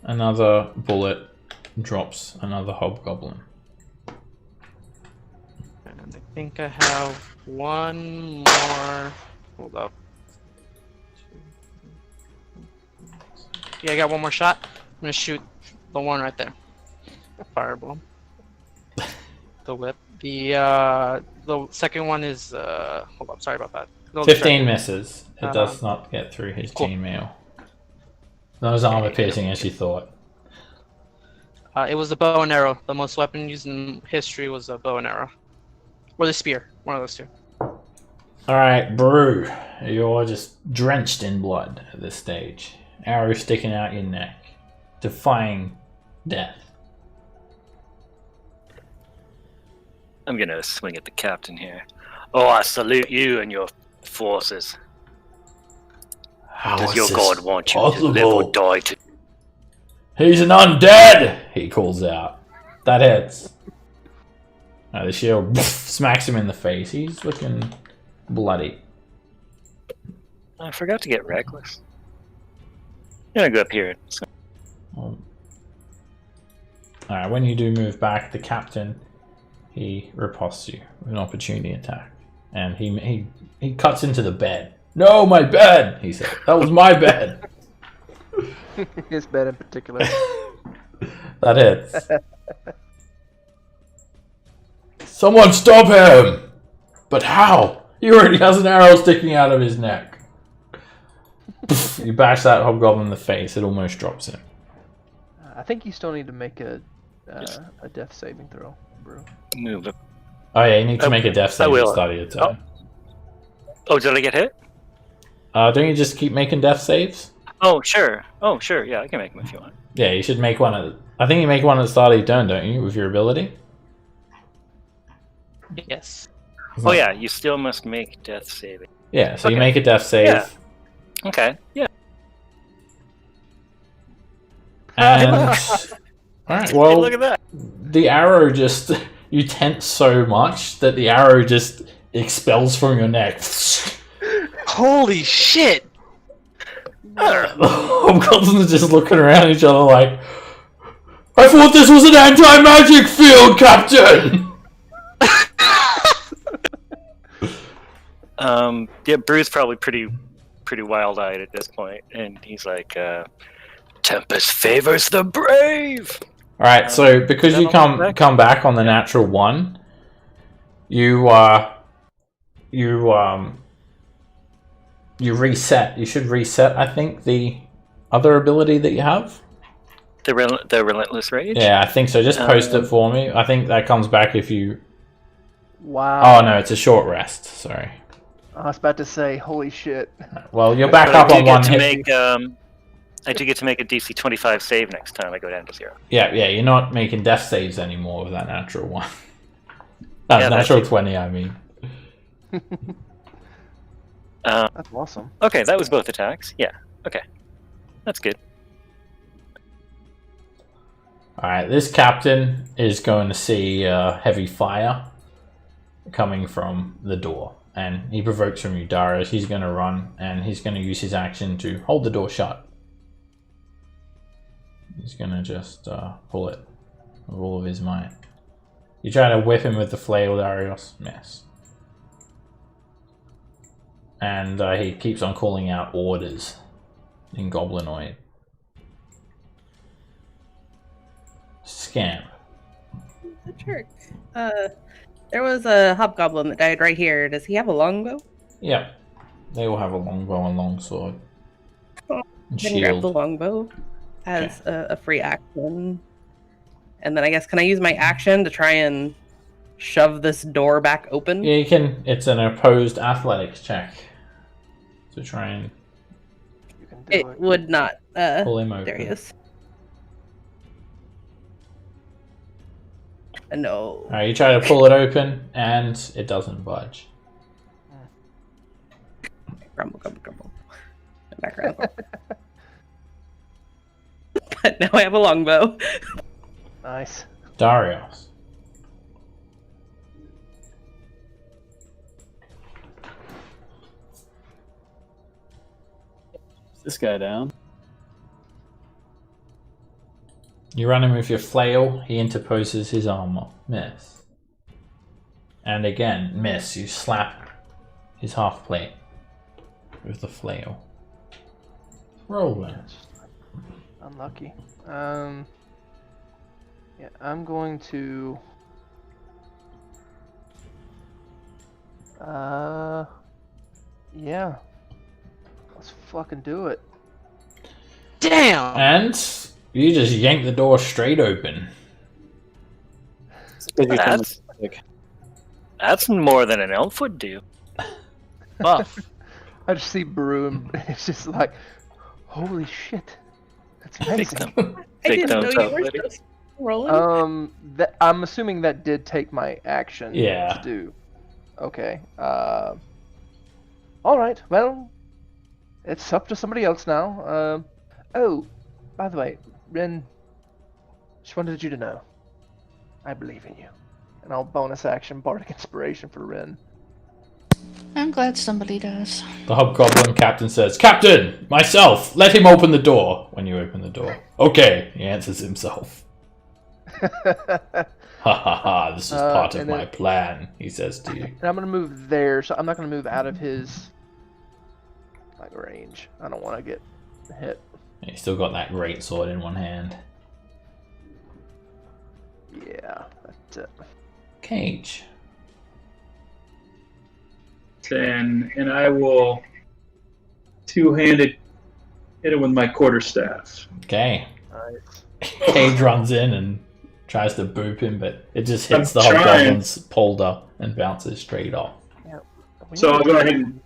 Another bullet drops another hobgoblin. And I think I have one more. Hold up. Yeah, I got one more shot. I'm gonna shoot the one right there. Fireball. The whip. The second one is hold up, sorry about that. 15 misses. It does not get through his chainmail. Not as armor piercing as you thought. It was the bow and arrow. The most weapon used in history was a bow and arrow. Or the spear. One of those two. Alright, Brew. You're just drenched in blood at this stage. Arrow sticking out your neck. Defying death. I'm gonna swing at the captain here. Oh, I salute you and your forces. How Does is your this god want you to live or die to? He's an undead! He calls out. That hits. The shield smacks him in the face. He's looking bloody. I forgot to get reckless. I'm gonna go up here. Alright, when you do move back, the captain, he riposts you with an opportunity attack. And he cuts into the bed. No, my bed! He said. That was my bed! His bed in particular. That hits. Someone stop him! But how? He already has an arrow sticking out of his neck. You bash that hobgoblin in the face, it almost drops him. I think you still need to make a death saving throw, bro. Move up. Oh yeah, you need to make a death save at the will. start of your turn. Oh, did I get hit? Don't you just keep making death saves? Oh, sure. Oh, sure. Yeah, I can make them if you want. Yeah, you should make one I think you make one at the start of your turn, don't you, with your ability? Yes. Oh yeah, you still must make death saving. Yeah, so you Okay. make a death save. Yeah. Okay. Yeah. And alright, Hey, well, look at that. the arrow just you tense so much that the arrow just expels from your neck. Holy shit! The hobgoblins are just looking around each other like, I thought this was an anti-magic field, Captain! Yeah, Brew's probably pretty wild-eyed at this point, and he's like, "Tempest favors the brave." Alright, so because then you I'll go back. come back on the natural one, you reset. You should reset, I think, the other ability that you have. The relentless rage. Yeah, I think so. Just post it for me. I think that comes back if you... Wow. Oh, no, it's a short rest. Sorry. I was about to say, holy shit. Well, you're back But up I on do one get to hit. make I do get to make a DC 25 save next time I go down to 0. Yeah, you're not making death saves anymore with that natural one. Yeah, Natural that's- 20, I mean. That's awesome. Okay, that was both attacks. Yeah. Okay, that's good. Alright, this captain is going to see heavy fire coming from the door. And he provokes from you, Darius. He's going to run, and he's going to use his action to hold the door shut. He's going to just pull it with all of his might. You try to whip him with the flail, Darius. Miss. And he keeps on calling out orders in Goblinoid. Scamp. The jerk. There was a hobgoblin that died right here. Does he have a longbow? Yep. They all have a longbow and longsword. And Can grab the shield. longbow as a free action. And then I guess, can I use my action to try and shove this door back open? Yeah, you can. It's an opposed athletics check to try and You can do It it. would not. pull him open. There he is. No. Alright, you try to pull it open, and it doesn't budge. Grumble, grumble, grumble. Back around. But now I have a longbow. Nice. Darius. Is this guy down? You run him with your flail, he interposes his armor. Miss. And again, miss. You slap his half plate with the flail. Roll then. Unlucky. Yeah, I'm going to. Yeah. Let's fucking do it. Damn! And you just yank the door straight open. That's more than an elf would do. Buff. I just see Brew and it's just like, holy shit. That's Big amazing. thumb. I Big didn't know thumbs you up, were buddy. just rolling. I'm assuming that did take my action Yeah. to do. Okay. Alright, well, it's up to somebody else now. Oh, by the way, Ren, just wanted you to know, I believe in you. And I'll bonus action Bardic Inspiration for Ren. I'm glad somebody does. The hobgoblin captain says, Captain! Myself! Let him open the door! When you open the door. Okay, he answers himself. Ha ha ha, this is part of and my then- plan, he says to you. And I'm gonna move there, so I'm not gonna move out of his range. I don't want to get hit. He's still got that great sword in one hand. Yeah, that's it. Cage. 10, and I will two-handed hit it with my quarterstaff. Okay. Nice. Cage runs in and tries to boop him, but it just hits I'm the trying. hobgoblin's polder and bounces straight off. We So need I'll to- go ahead and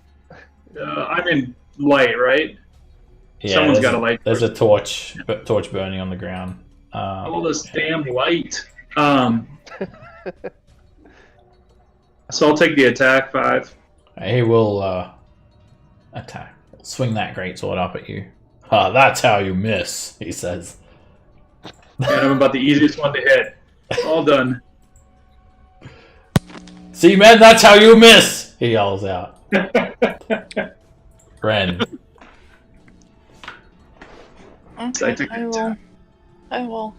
I'm in light, right? Yeah, Someone's there's got a light. There's a torch burning on the ground. All this damn light. So I'll take the attack 5. He will attack. He'll swing that greatsword up at you. Ah, that's how you miss, he says. And I'm about the easiest one to hit. All done. See, man, that's how you miss, he yells out. Ren. Okay, took I the will. attack. I will.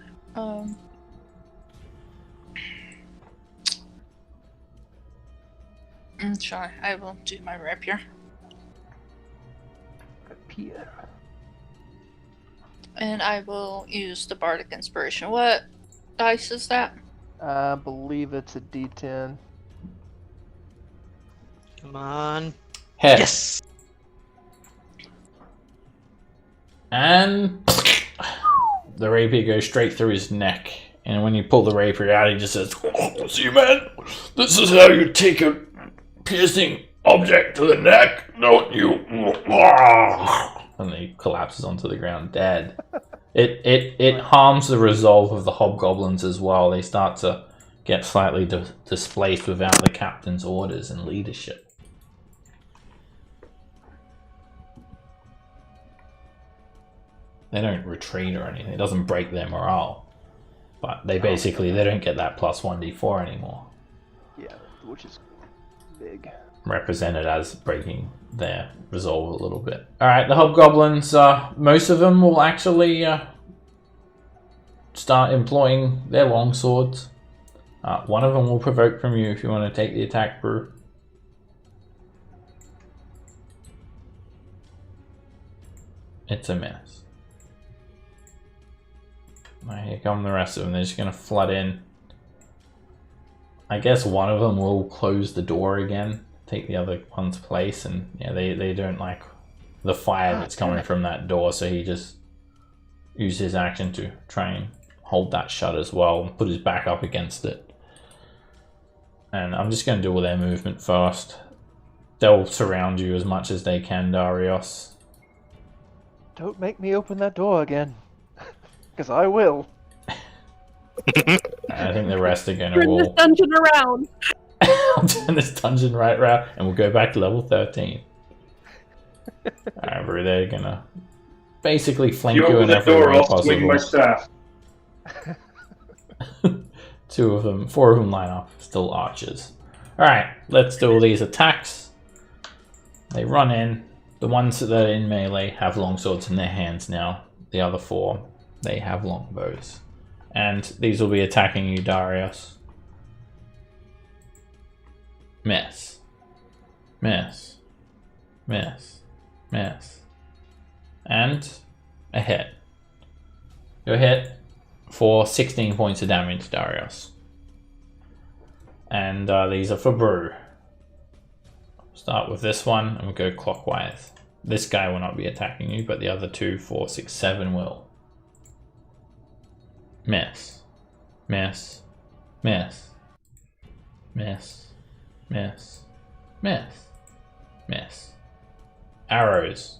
Sure, I will do my rapier. Pierre. And I will use the Bardic Inspiration. What dice is that? I believe it's a D10. Come on. Hit. Yes! And the rapier goes straight through his neck. And when you pull the rapier out, he just says, "See, man, this is how you take a piercing object to the neck, don't you?" And he collapses onto the ground dead. It harms the resolve of the hobgoblins as well. They start to get slightly displaced without the captain's orders and leadership. They don't retreat or anything. It doesn't break their morale. But they basically, they don't get that plus 1d4 anymore. Yeah, which is big. Represented as breaking their resolve a little bit. Alright, the hobgoblins, most of them will actually start employing their longswords. One of them will provoke from you if you want to take the attack, Brew. It's a miss. Right, here come the rest of them. They're just going to flood in. I guess one of them will close the door again, take the other one's place, and yeah, they don't like the fire that's coming from that door, so he just used his action to try and hold that shut as well and put his back up against it. And I'm just going to do all their movement first. They'll surround you as much as they can, Darius. Don't make me open that door again. Because I will. I think the rest are going to Turn this all... dungeon around. I'll turn this dungeon right around and we'll go back to level 13. Alright, Brew, they're going to basically flank You you open in the every door, way I'll swing my possible. staff. Four of them line up, still archers. Alright, let's do all these attacks. They run in. The ones that are in melee have longswords in their hands now. The other four, they have longbows. And these will be attacking you, Darius. Miss. Miss. Miss. Miss. And a hit. Your hit for 16 points of damage, Darius. And these are for Brew. Start with this one and we'll go clockwise. This guy will not be attacking you, but the other 2, 4, 6, 7 will. Miss. Miss. Miss. Miss. Miss. Miss. Miss. Arrows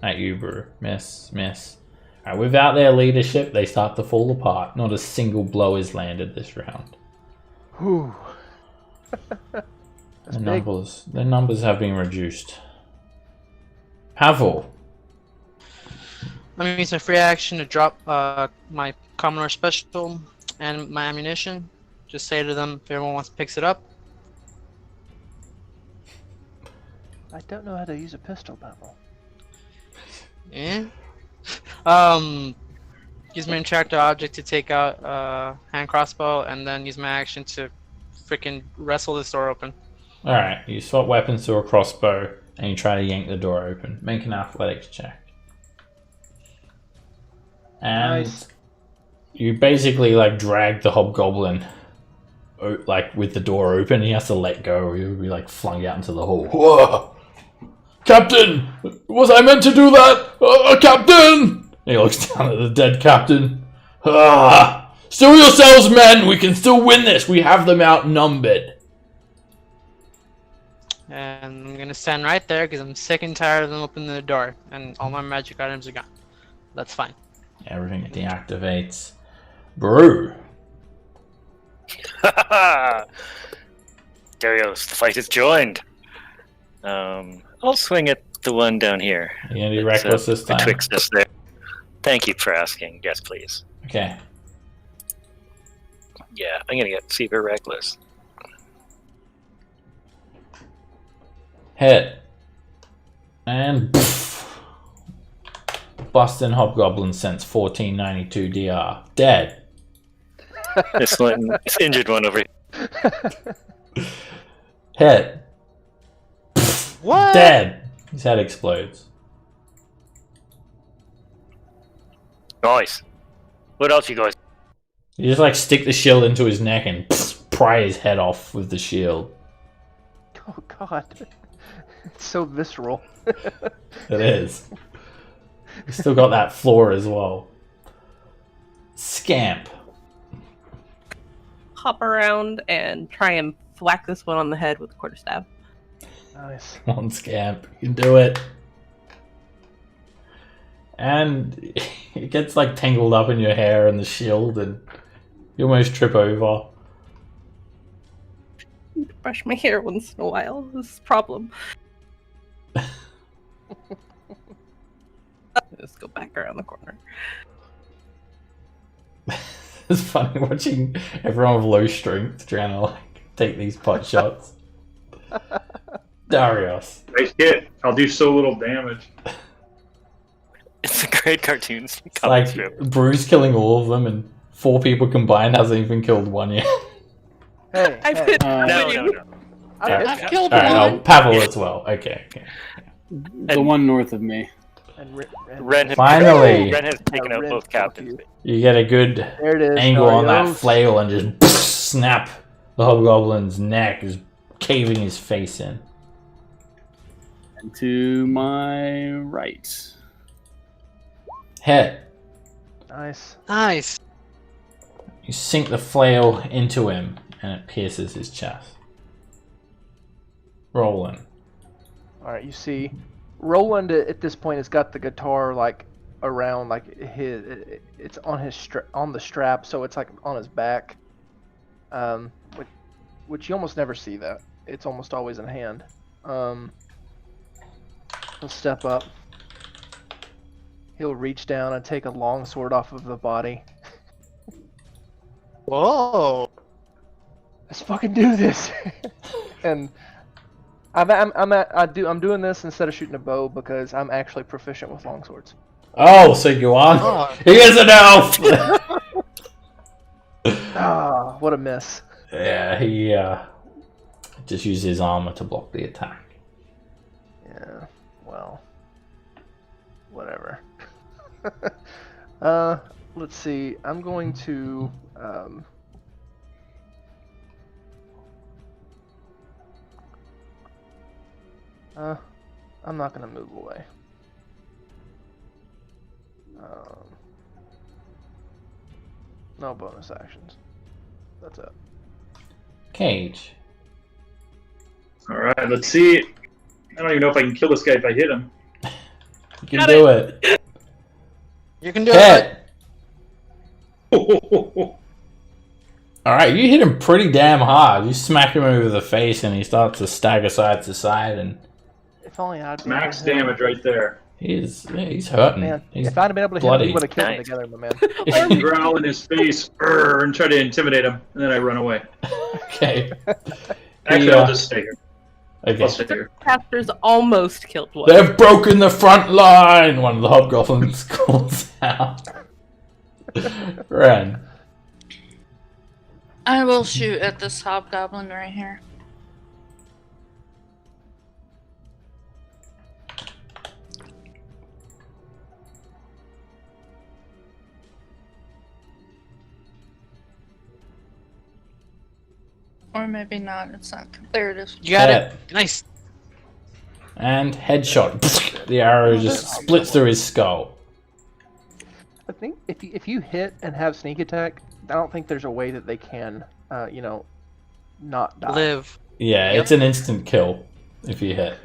at you, Brew. Miss. Miss. Alright, without their leadership, they start to fall apart. Not a single blow is landed this round. Whew. The numbers have been reduced. Pavel. I'm gonna use my free action to drop my Commoner Special and my ammunition. Just say to them if everyone wants picks it up. I don't know how to use a pistol, Pavel. Yeah. Use my interactive object to take out hand crossbow, and then use my action to freaking wrestle this door open. Alright, you swap weapons to a crossbow and you try to yank the door open. Make an athletics check. And Nice. you basically like drag the hobgoblin like with the door open. He has to let go or he'll be like flung out into the hall. Whoa! Captain! Was I meant to do that? Captain! And he looks down at the dead captain. Still yourselves, men! We can still win this! We have them outnumbered. And I'm gonna stand right there because I'm sick and tired of them opening the door, and all my magic items are gone. That's fine. Everything deactivates. Brew. Darius, the fight is joined. I'll swing at the one down here. You gonna do reckless this time? Betwixt us there. Thank you for asking. Yes, please. Okay. Yeah, I'm gonna get super reckless. Hit. And Bustin' Hobgoblin sense 1492 DR. Dead. This one, this injured one over here. Hit. What? Dead. His head explodes. Nice. What else you guys? You just like stick the shield into his neck and pry his head off with the shield. Oh god. It's so visceral. It is. You still got that floor as well. Scamp. Hop around and try and whack this one on the head with a quarterstaff. Nice. Come on, Scamp. You can do it. And it gets like tangled up in your hair and the shield and you almost trip over. I need to brush my hair once in a while. This is a problem. Just go back around the corner. It's funny watching everyone with low strength trying to like take these pot shots. Darius. Nice hit. I'll do so little damage. It's a great cartoon. It's like Bruce killing all of them and 4 people combined hasn't even killed one yet. Hey, I've hey. hit No. I've killed Alright, one. oh, Pavel as well. Okay. The one north of me. Ren has, Finally. Ren has taken out Ren, both fuck captains. You get a good There it is. angle on that Darius. flail and just snap the hobgoblin's neck, is caving his face in. And to my right. Hit. Nice. Nice. You sink the flail into him and it pierces his chest. Rolling. Alright, you see, Roland at this point has got the guitar like around like it's on his on the strap, so it's like on his back. Which you almost never see that. It's almost always in hand. He'll step up. He'll reach down and take a long sword off of the body. Whoa. Let's fucking do this. And I'm doing this instead of shooting a bow because I'm actually proficient with longswords. Oh, so you are? Oh. He is an elf! Ah, what a miss. Yeah, he just used his armor to block the attack. Yeah, well, whatever. Let's see. I'm going to I'm not gonna move away. No bonus actions. That's it. Cage. Alright, let's see. I don't even know if I can kill this guy if I hit him. You can do it. You can do Hit! it. Alright, you hit him pretty damn hard. You smack him over the face and he starts to stagger side to side and If only I'd been Max able to hit him. damage right there. he's hurting. Man, He's if I'd have been able to hit him, bloody. we would have killed him Nice. together, my man. Growl in his face and try to intimidate him, and then I run away. Okay. Actually, I'll just stay here. Okay. I'll stay here. Casters almost killed one. They've broken the front line! One of the hobgoblins calls out. Ren. I will shoot at this hobgoblin right here. Or maybe not. It's not. There it is. You got Hit. it. Nice. And headshot. The arrow just splits through his skull. I think if you hit and have sneak attack, I don't think there's a way that they can, not die. Live. Yeah, it's an instant kill if you hit.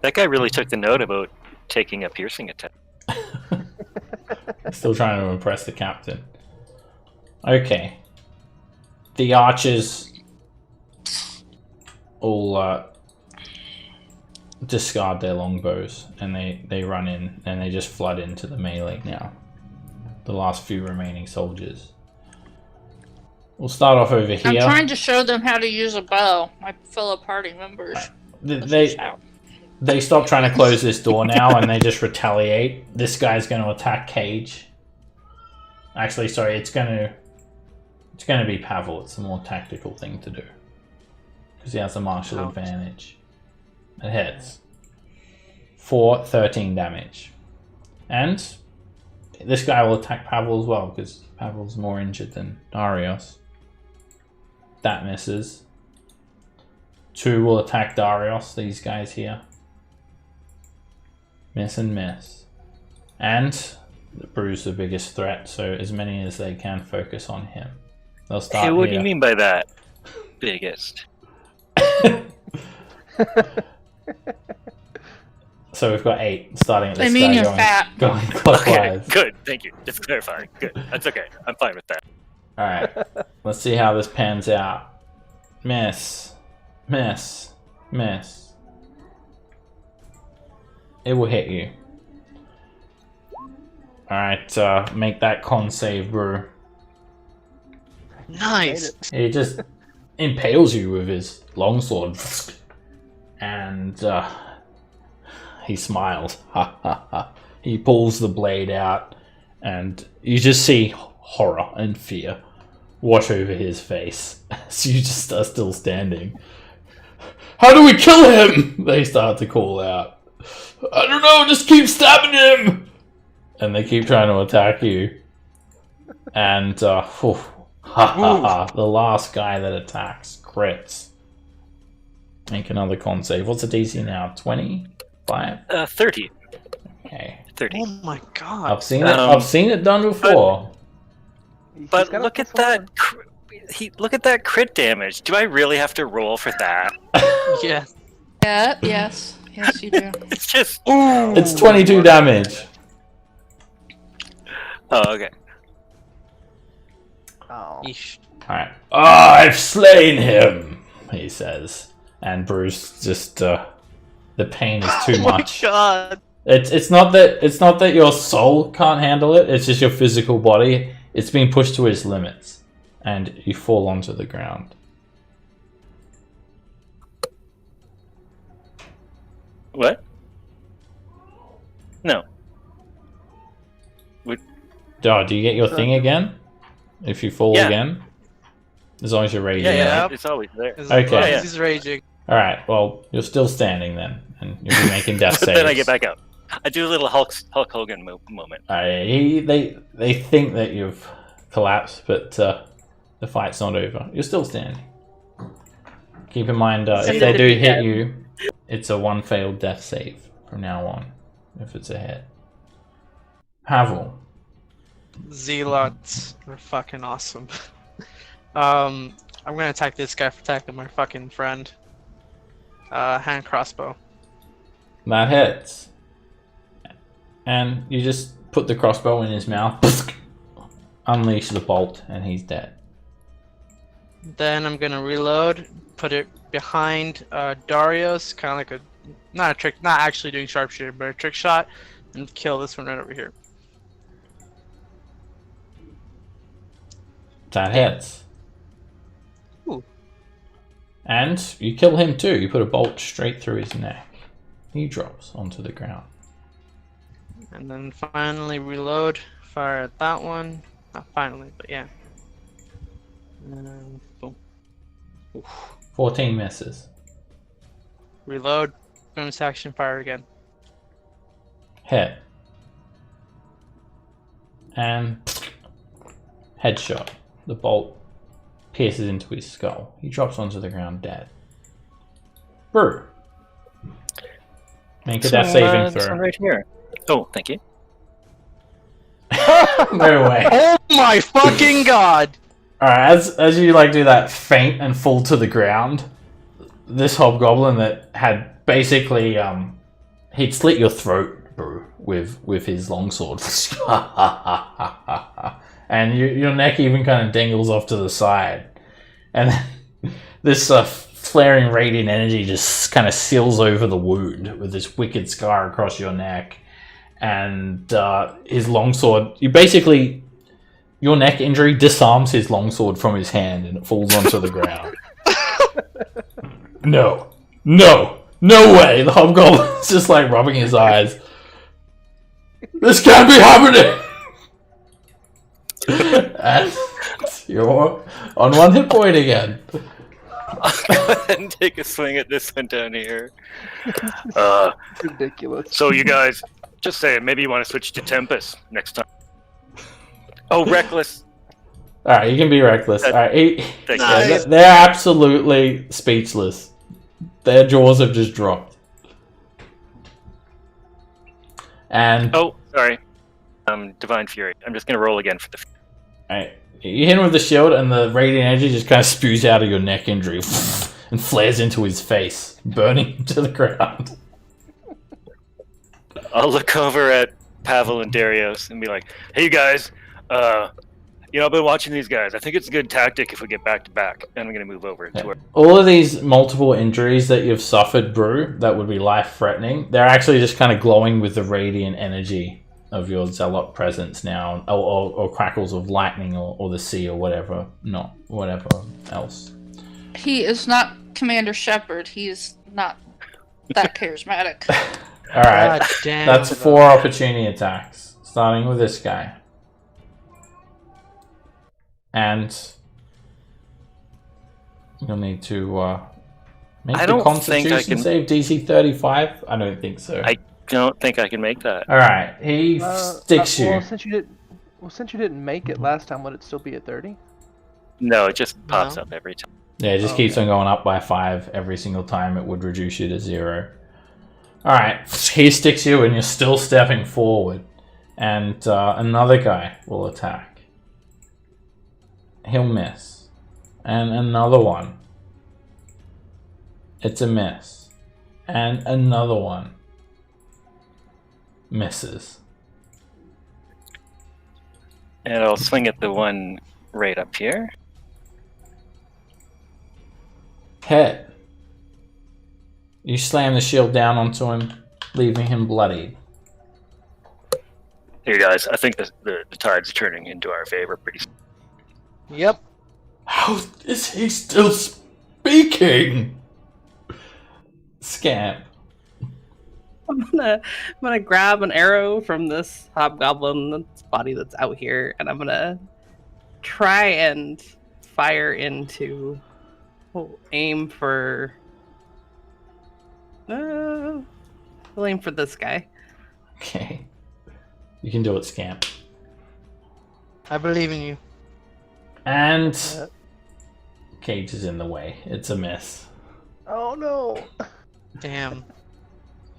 That guy really took the note about taking a piercing attack. Still trying to impress the captain. Okay. The archers all discard their longbows and they run in and they just flood into the melee now. The last few remaining soldiers. We'll start off over here. I'm trying to show them how to use a bow. My fellow party members. They stop trying to close this door now and they just retaliate. This guy's going to attack Cage. Actually, sorry, it's going to be Pavel. It's a more tactical thing to do because he has a martial advantage. It hits for 13 damage, and this guy will attack Pavel as well because Pavel's more injured than Darius. That misses. 2 will attack Darius. These guys here. Miss and miss. And Brew's the biggest threat, so as many as they can focus on him. They'll start Hey, what here. do you mean by that? Biggest. So we've got 8 starting at this I mean, guy you're going, fat. going Okay, clockwise. good. Thank you. Just clarifying. Good. That's okay. I'm fine with that. Alright, let's see how this pans out. Miss. Miss. Miss. It will hit you. Alright, make that con save, Brew. Nice. He just impales you with his longsword. And he smiles. Ha ha ha. He pulls the blade out, and you just see horror and fear wash over his face. So you just are still standing. How do we kill him? They start to call out. I don't know, just keep stabbing him! And they keep trying to attack you. And, ha ha ha. The last guy that attacks crits. Make another con save. What's the DC now? 25? 30. Okay. 30. Oh my god. I've seen it done before. But look at that. Look at that crit damage. Do I really have to roll for that? Yeah. Yeah, yes. Yes, you do. It's just. It's 22 damage. Oh, okay. Oh. Yeesh. Alright. I've slain him, he says. And Bruce just, the pain is too Oh my much. god. It's not that your soul can't handle it, it's just your physical body. It's been pushed to its limits. And you fall onto the ground. What? No. Oh, do you get your thing again? If you fall Yeah. again? As long as you're raging. Yeah, right? it's always there. As Okay. long as Yeah. he's raging. Alright, well, you're still standing then. And you'll be making death But saves. then I get back up. I do a little Hulk Hogan moment. They think that you've collapsed, but the fight's not over. You're still standing. Keep in mind, if they do hit you, it's a 1 failed death save from now on, if it's a hit. Pavel. Zealots are fucking awesome. I'm gonna attack this guy for attacking my fucking friend. Hand crossbow. That hits. And you just put the crossbow in his mouth, unleash the bolt, and he's dead. Then I'm gonna reload, put it behind Darius, kind of like a not actually doing sharpshooter, but a trick shot, and kill this one right over here. That hits. Ooh. And you kill him too. You put a bolt straight through his neck. He drops onto the ground. And then finally reload, fire at that one. Not finally, but yeah. Boom. Oof. 14 misses. Reload, bonus action, fire again. Hit. And headshot. The bolt pierces into his skull. He drops onto the ground dead. Brew. Make a death saving This one throw. right here. Oh, thank you. No way. Oh my fucking god! Alright, as you like do that faint and fall to the ground, this hobgoblin that had basically he'd slit your throat, Brew, with his longsword. And your neck even kind of dangles off to the side. And then this flaring radiant energy just kind of seals over the wound with this wicked scar across your neck. And his longsword, your neck injury disarms his longsword from his hand and it falls onto the ground. No way! The hobgoblin's just like rubbing his eyes. This can't be happening! And you're on 1 hit point again. I'll go ahead and take a swing at this one down here. Ridiculous. So you guys, just say maybe you want to switch to Tempest next time. Oh, Reckless. Alright, you can be reckless. Alright, Nice. they're absolutely speechless. Their jaws have just dropped. And Oh, sorry. Divine Fury. I'm just gonna roll again for the. alright, you hit him with the shield, and the radiant energy just kind of spews out of your neck injury and flares into his face, burning him to the ground. I'll look over at Pavel and Darius and be like, "Hey, you guys. I've been watching these guys. I think it's a good tactic if we get back to back." And I'm gonna move over to her. All of these multiple injuries that you've suffered, Brew, that would be life-threatening, they're actually just kind of glowing with the radiant energy of your zealot presence now, or crackles of lightning, or the sea, or whatever else. He is not Commander Shepard. He is not that charismatic. Alright, God damn. that's 4 opportunity attacks, starting with this guy. And you'll need to make I the don't think I Constitution can- save DC 35. I don't think so. I don't think I can make that. All right, he sticks you. Well, since you didn't make it last time, would it still be at 30? No, it just pops No. up every time. Yeah, it just keeps on going up by 5 every single time. It would reduce you to 0. All right, he sticks you, and you're still stepping forward. And another guy will attack. He'll miss. And another one. It's a miss. And another one. Misses. And I'll swing at the one right up here. Hit. You slam the shield down onto him, leaving him bloodied. Here, guys. I think the tide's turning into our favor pretty soon. Yep. How is he still speaking? Scamp. I'm gonna grab an arrow from this hobgoblin's body that's out here, and I'm gonna try and fire into. Aim for. I'll aim for this guy. Okay. You can do it, Scamp. I believe in you. And Cage is in the way. It's a miss. Oh no! Damn.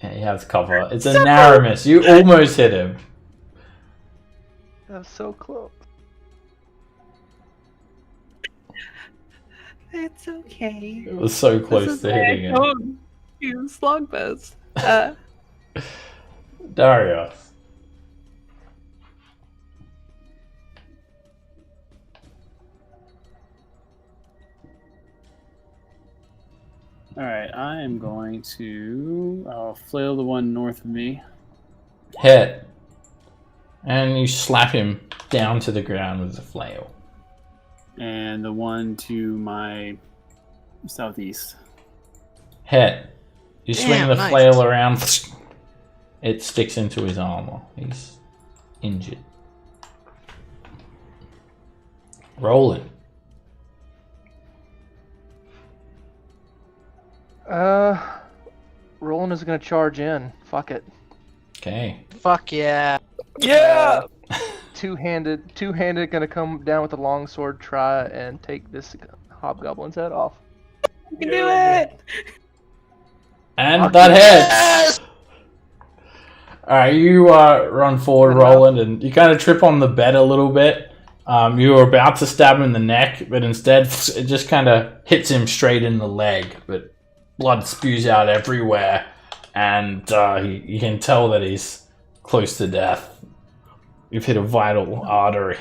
Yeah, he has cover. It's a narrow miss. You almost hit him. That's so close. It's okay. It was so This close is to why I hitting him. don't use longbows. Darius. Alright, I am going to. I'll flail the one north of me. Hit. And you slap him down to the ground with the flail. And the one to my southeast. Hit. You swing Damn, the nice. flail around. It sticks into his armor. He's injured. Rolling. Roland is gonna charge in. Fuck it. Okay. Fuck yeah. Yeah! Two-handed, gonna come down with a longsword, try and take this hobgoblin's head off. You can do it! And that hits! Alright, you run forward, Roland, and you kind of trip on the bed a little bit. You were about to stab him in the neck, but instead it just kind of hits him straight in the leg. But blood spews out everywhere, and you can tell that he's close to death. You've hit a vital artery.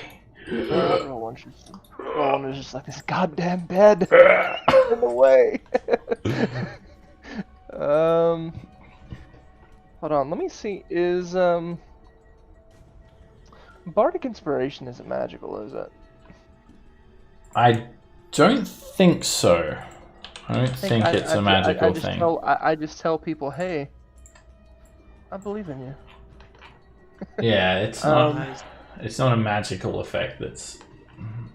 Rowan is just like this goddamn bed in the way. Hold on, let me see. Is Bardic Inspiration isn't magical, is it? I don't think so. I don't think it's a magical thing. I just tell people, hey, I believe in you. Yeah, it's not. It's not a magical effect.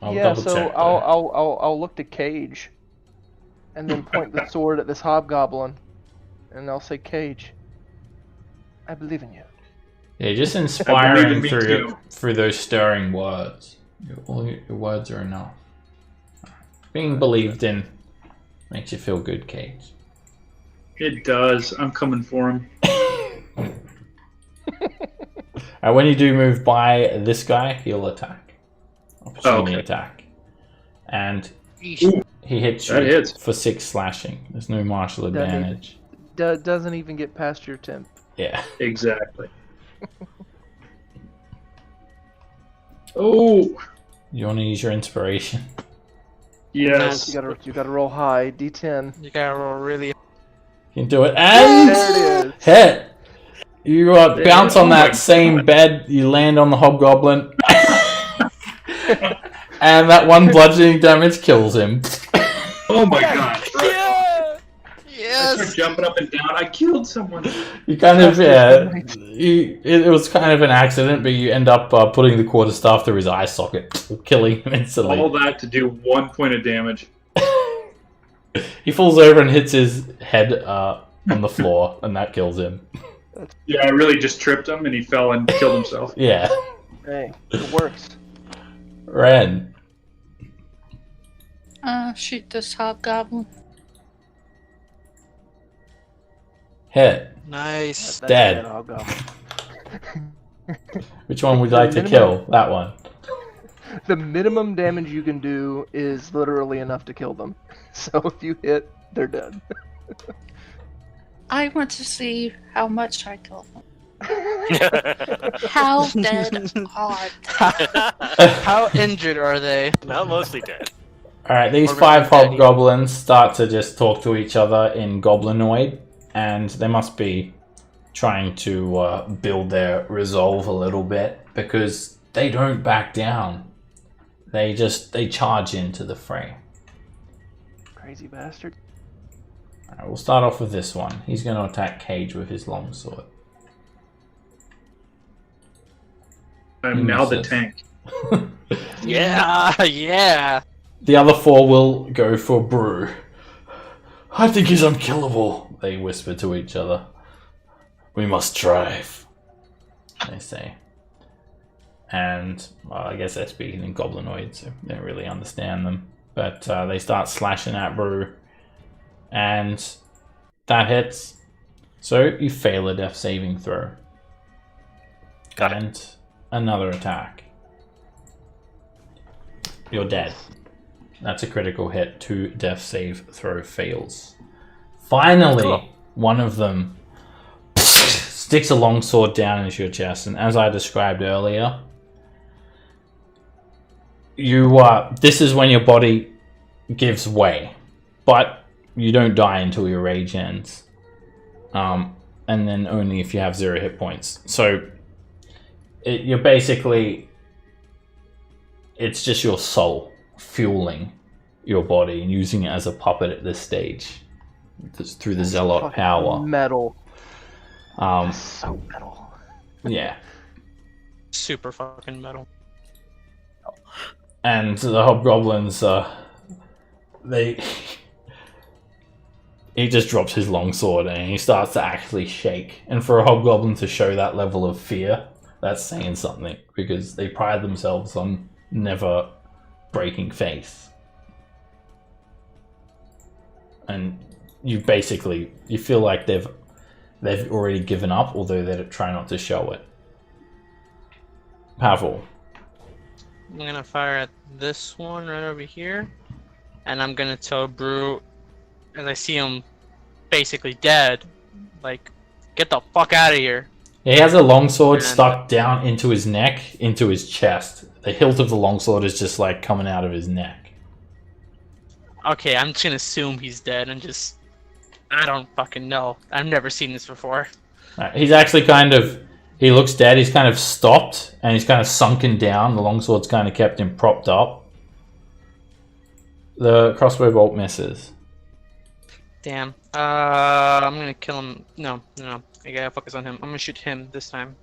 I'll yeah, double so check. Though. I'll look to Cage, and then point the sword at this hobgoblin, and I'll say, Cage, I believe in you. Yeah, just inspiring me through those stirring words. All your words are enough. Being believed in makes you feel good, Cage. It does. I'm coming for him. When you do move by this guy, he'll attack. Opportunity attack. And he hits you for 6 slashing. There's no martial advantage. Doesn't even get past your temp. Yeah. Exactly. Oh! You want to use your inspiration? Yes. You gotta roll high, D10. You gotta roll really. You can do it. And There it is. hit! You bounce on that same bed, you land on the hobgoblin. And that 1 bludgeoning damage kills him. Oh my god. Yeah! I Yes! start jumping up and down. I killed someone. You kind of, it was kind of an accident, but you end up putting the quarterstaff through his eye socket, killing him instantly. All that to do 1 point of damage. He falls over and hits his head on the floor, and that kills him. Yeah, I really just tripped him and he fell and killed himself. Yeah. Hey, it works. Ren. Shoot this hobgoblin. Hit. Nice. That's Dead. it, hobgoblin. Which one would you like to kill? That one. The minimum damage you can do is literally enough to kill them. So if you hit, they're dead. I want to see how much I kill them. How dead are they? How injured are they? Now mostly dead. Alright, these Or 5 maybe hobgoblins start to just talk to each other in goblinoid, and they must be trying to build their resolve a little bit, because they don't back down. They charge into the fray. Crazy bastard. Alright, we'll start off with this one. He's going to attack Cage with his longsword. I'm now the Misses. tank. Yeah, yeah. The other 4 will go for Brew. I think he's unkillable, they whisper to each other. We must strive, they say. And, well, I guess they're speaking in goblinoid, so they don't really understand them. But they start slashing at Brew. And that hits. So you fail a death saving throw. Got it. And another attack. You're dead. That's a critical hit. 2 death save throw fails. Finally, one of them sticks a longsword down into your chest, and as I described earlier, this is when your body gives way, but you don't die until your rage ends, and then only if you have 0 hit points. So you're basically, it's just your soul fueling your body and using it as a puppet at this stage through the zealot Fucking power. Metal. So metal. Yeah. Super fucking metal. And the hobgoblins, he just drops his longsword and he starts to actually shake. And for a hobgoblin to show that level of fear, that's saying something, because they pride themselves on never breaking faith. And you feel like they've already given up, although they try not to show it. Pavel. I'm gonna fire at this one right over here, and I'm gonna tell Brew, as I see him basically dead, like, get the fuck out of here. He has a longsword And- stuck down into his neck, into his chest. the hilt of the longsword is just like coming out of his neck. Okay, I'm just gonna assume he's dead and just... I don't fucking know. I've never seen this before. He's actually he looks dead, he's kind of stopped, and he's kind of sunken down. The longsword's kind of kept him propped up. The crossbow bolt misses. Damn. I'm gonna kill him. No. I gotta focus on him. I'm gonna shoot him this time.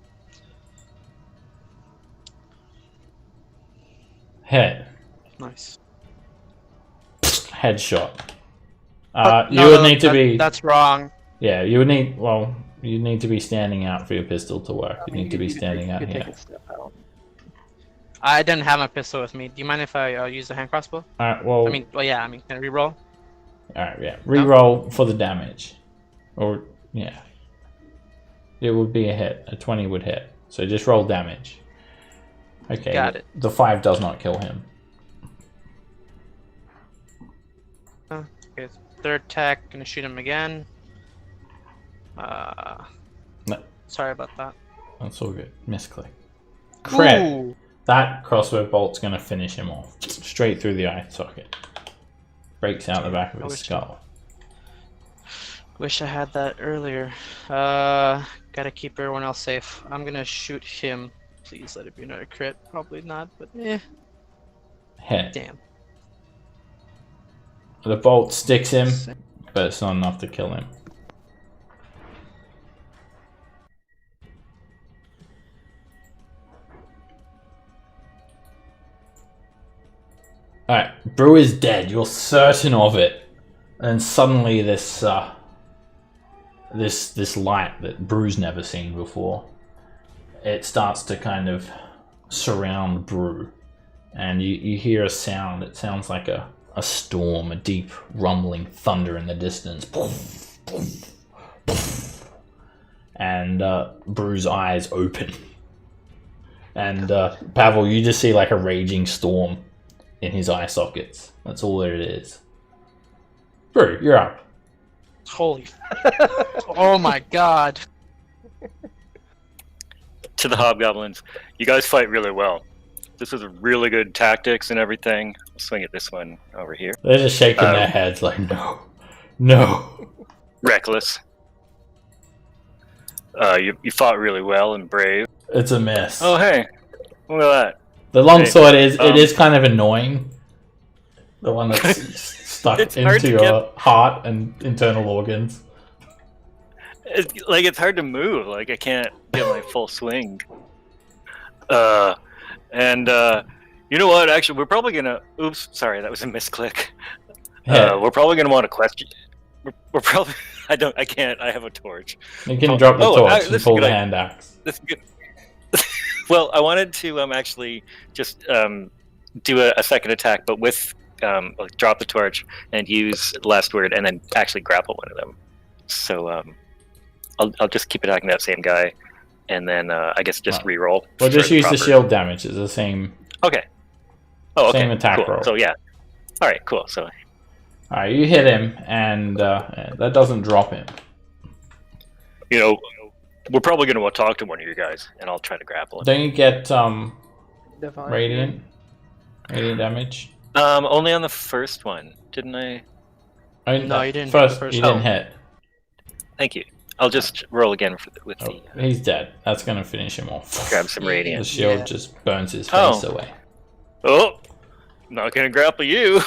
Hit. Nice. Headshot. No, you would need to be... That's wrong. Yeah, you would need... Well, you need to be standing out for your pistol to work. You need to be standing out You could here. take a step out. I didn't have my pistol with me. Do you mind if I use the hand crossbow? Alright, well... Can I reroll? Alright, yeah. Reroll for the damage. Or, yeah. It would be a hit. A 20 would hit. So just roll damage. Okay. Got it. The 5 does not kill him. Okay, third attack. Gonna shoot him again. No. Sorry about that. That's all good. Misclick. Crit. Ooh. That crossbow bolt's gonna finish him off. Straight through the eye socket. Breaks out the back of his skull. Wish I had that earlier. Gotta keep everyone else safe. I'm gonna shoot him. Please let it be another crit. Probably not, but eh. Hit. Damn. The bolt sticks him, but it's not enough to kill him. Alright, Brew is dead. You're certain of it. And suddenly this this light that Brew's never seen before, it starts to kind of surround Brew. And you hear a sound. It sounds like a storm, a deep rumbling thunder in the distance. And Brew's eyes open. And Pavel, you just see like a raging storm in his eye sockets. That's all there it is. Brew, you're up. Holy. Oh my god. To the hobgoblins, you guys fight really well. This is really good tactics and everything. I'll swing at this one over here. They're just shaking their heads like, no. Reckless. You fought really well and brave. It's a miss. Oh hey, look at that. The longsword it is kind of annoying. The one that's stuck into your heart and internal organs. It's hard to move. Like I can't get my full swing. And you know what? Actually, we're probably gonna. Oops, sorry, that was a misclick. Yeah. We're probably gonna want to question. We're probably. I can't. I have a torch. You can drop the torch and pull the hand axe. This is good. Well, I wanted to actually just do a second attack, but with drop the torch and use last word, and then actually grapple one of them. So I'll just keep attacking that same guy, and then I guess just re-roll. Well, just use the shield damage. It's the same. Okay. Oh, okay. Same attack cool. roll. So yeah. All right. Cool. So. All right, you hit him, and that doesn't drop him. You know, we're probably going to talk to one of you guys, and I'll try to grapple him. Don't you get Divine. radiant damage? Only on the first one, didn't I? No, you didn't. First, First you didn't hit. Thank you. I'll just roll again with Oh, he's dead. That's gonna finish him off. grab some The radiant. shield just burns his face away. Oh, not going to grapple you.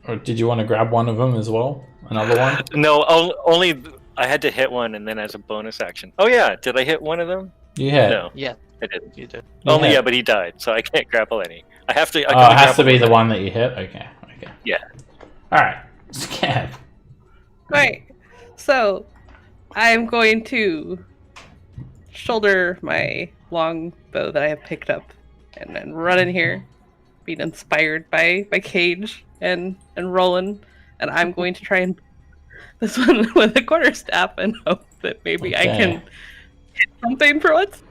Or did you want to grab one of them as well? Another one? No, only I had to hit one, and then as a bonus action. Oh yeah, did I hit one of them? You hit. No, Yeah, I didn't. you did. You hit. Yeah, but he died, so I can't grapple any. I have to. I Oh, can it has to grapple be the one. one that you hit? Okay. Yeah. Alright. Scab. Right. So, I'm going to shoulder my long bow that I have picked up and then run in here, being inspired by Cage and Roland, and I'm going to try and this one with a quarterstaff and hope that maybe I can hit something for once.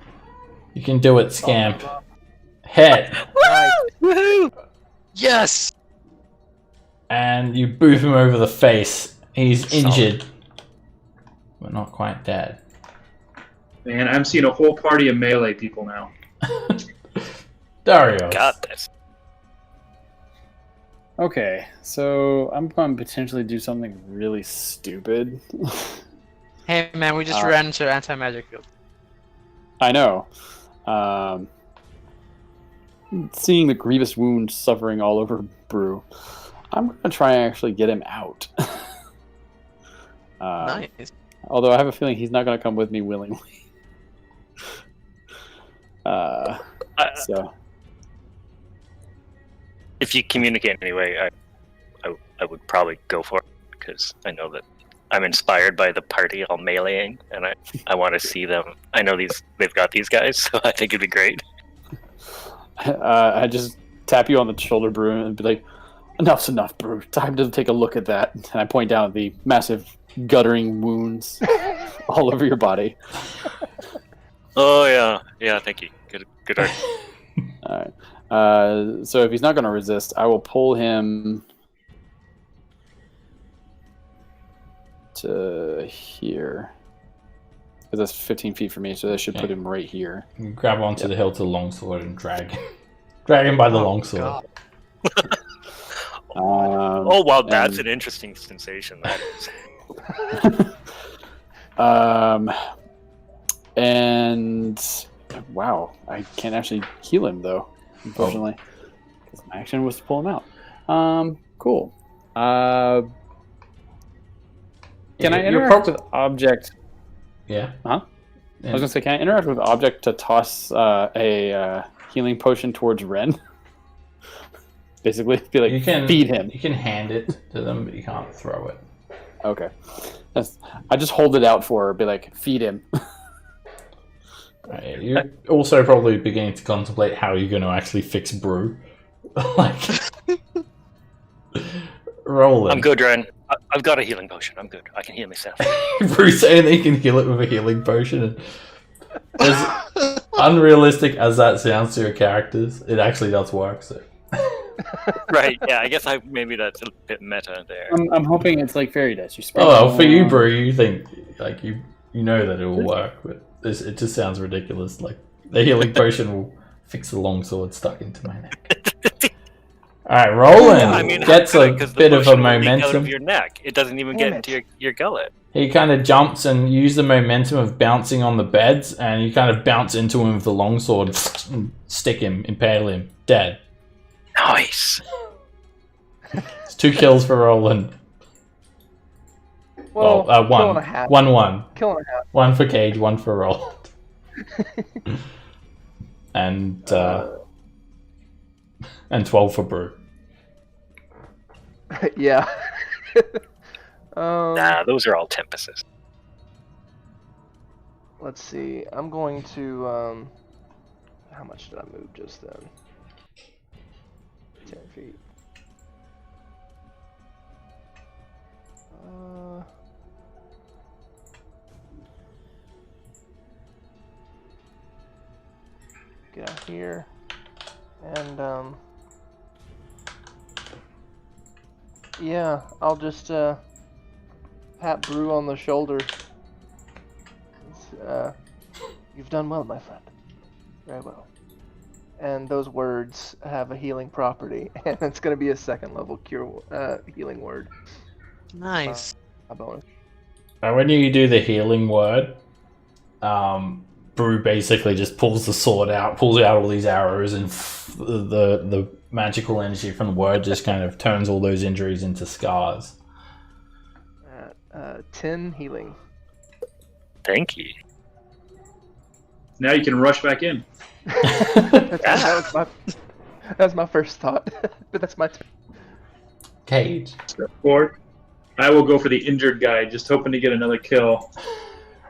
You can do it, Scamp. Hit. Woohoo! Yes! And you boop him over the face. He's injured. But not quite dead. Man, I'm seeing a whole party of melee people now. Darius. Got this. Okay, so I'm going to potentially do something really stupid. Hey man, we just ran into anti-magic field. I know. Seeing the grievous wound suffering all over Brew, I'm going to try and actually get him out. Nice. Although I have a feeling he's not going to come with me willingly. So, If you communicate anyway, I would probably go for it because I know that I'm inspired by the party all meleeing, and I want to see them. I know they've got these guys, so I think it'd be great. I just tap you on the shoulder, Brew, and be like, "Enough's enough, Brew. Time to take a look at that." And I point down at the massive guttering wounds all over your body. Oh yeah. Thank you. Good art. All right. So if he's not going to resist, I will pull him to here. Because that's 15 feet from me, so that should put him right here. You grab onto the hilt of the longsword and drag him by the longsword. God. Oh wow, that's an interesting sensation. That is. And wow, I can't actually heal him though, unfortunately. Because my action was to pull him out. Cool. Can I interact with object? Yeah. Huh? I was gonna say, can I interact with object to toss a healing potion towards Ren? Basically, be like, feed him. You can hand it to them, but you can't throw it. Okay. I just hold it out for her, be like, feed him. Right, you're also probably beginning to contemplate how you're going to actually fix Brew. Like, roll it. I'm good, Ren. I've got a healing potion. I'm good. I can heal myself. Brew saying that you can heal it with a healing potion. And as unrealistic as that sounds to your characters, it actually does work. So. Right, yeah, I guess maybe that's a bit meta there. I'm hoping it's like fairy dust. You Oh, well, for you, Brew, you think, like, you know that it will work, but it just sounds ridiculous. Like, the healing potion will fix the longsword stuck into my neck. Alright, Roland gets a bit of a momentum. Out of your neck. It doesn't even get into your gullet. He kind of jumps and uses the momentum of bouncing on the beds, and you kind of bounce into him with the longsword, and stick him, impale him, dead. Nice. It's 2 kills for Roland. Well, one. kill and a half. 1-1. Kill and a half. 1 for Cage, 1 for Roland. And 12 for Brew. Yeah. Nah, those are all tempests. Let's see. I'm going to. How much did I move just then? 10 feet. Get out here. And, yeah, I'll just, pat Brew on the shoulder. You've done well, my friend. Very well. And those words have a healing property, and it's going to be a 2nd level cure healing word. Nice. A bonus. When you do the healing word, Brew basically just pulls the sword out, pulls out all these arrows, and the magical energy from the word just kind of turns all those injuries into scars. 10 healing. Thank you. Now you can rush back in. That's my first thought, but that's my Cage. Step forward. I will go for the injured guy, just hoping to get another kill.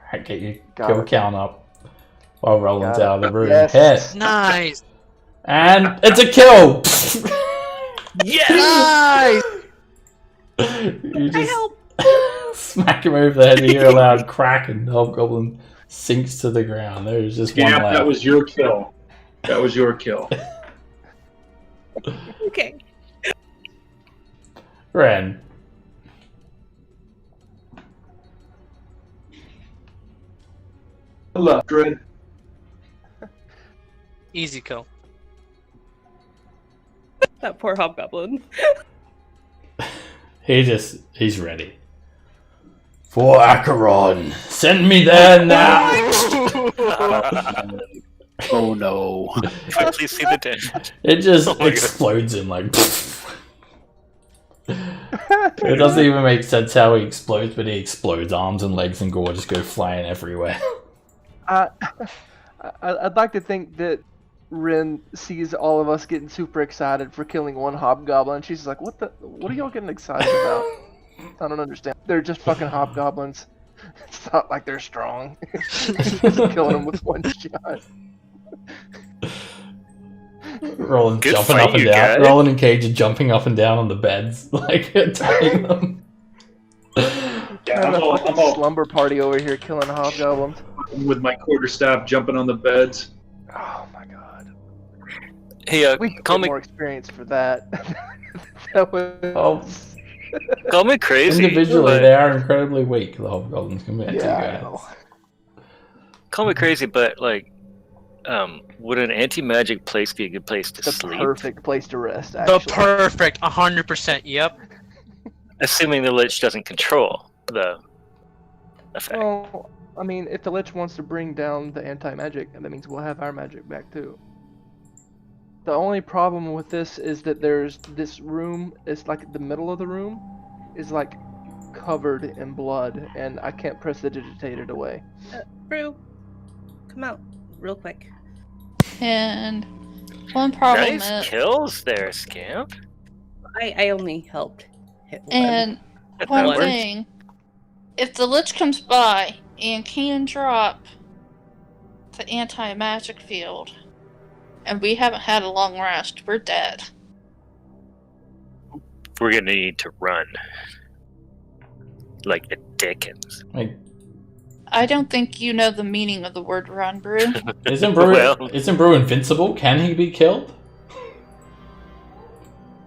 Alright, get your Got kill it. count up while Roland's out of the room. Yes. Hit. Nice. And it's a kill! Nice. You just smack him over the head, and you hear a loud crack, and the hobgoblin sinks to the ground. There's just one Scamp, left. that was your kill. That was your kill. Okay. Ren. Left, Red. Easy kill. That poor hobgoblin. He's ready. For Acheron, send me there now. Oh no. Can I please see the damage? It just Oh my God. explodes him like. It doesn't even make sense how he explodes, but he explodes. Arms and legs and gore just go flying everywhere. I'd like to think that Rin sees all of us getting super excited for killing one hobgoblin. She's just like, what are y'all getting excited about? I don't understand. They're just fucking hobgoblins. It's not like they're strong. Just killing them with one shot. Roland Good jumping fight, up and you down. guys. Roland and Cage are jumping up and down on the beds, like attacking them. Yeah, I'm I'm a all fucking slumber party over here killing hobgoblins. with my quarterstaff jumping on the beds. Oh my god. Hey, We could call get me more experience for that. That was... Oh, call me crazy. individually, but- they are incredibly weak. The hobgoblins compared to you Yeah, I guys. know. Call me crazy, but like, would an anti-magic place be a good place to The sleep? perfect place to rest, The actually. perfect 100%. Yep. Assuming the Lich doesn't control the effect. Well, I mean, if the Lich wants to bring down the anti-magic, that means we'll have our magic back too. The only problem with this is that there's this room, it's like the middle of the room is like covered in blood, and I can't prestidigitate it away. Brew, come out real quick. And one problem Nice is, kills there, Scamp. I only helped hit one. and That one works. thing, if the Lich comes by and can drop the anti-magic field, and we haven't had a long rest, we're dead. We're gonna need to run. Like the Dickens. Like, I don't think you know the meaning of the word run, Brew. isn't Brew Well- invincible? Can he be killed?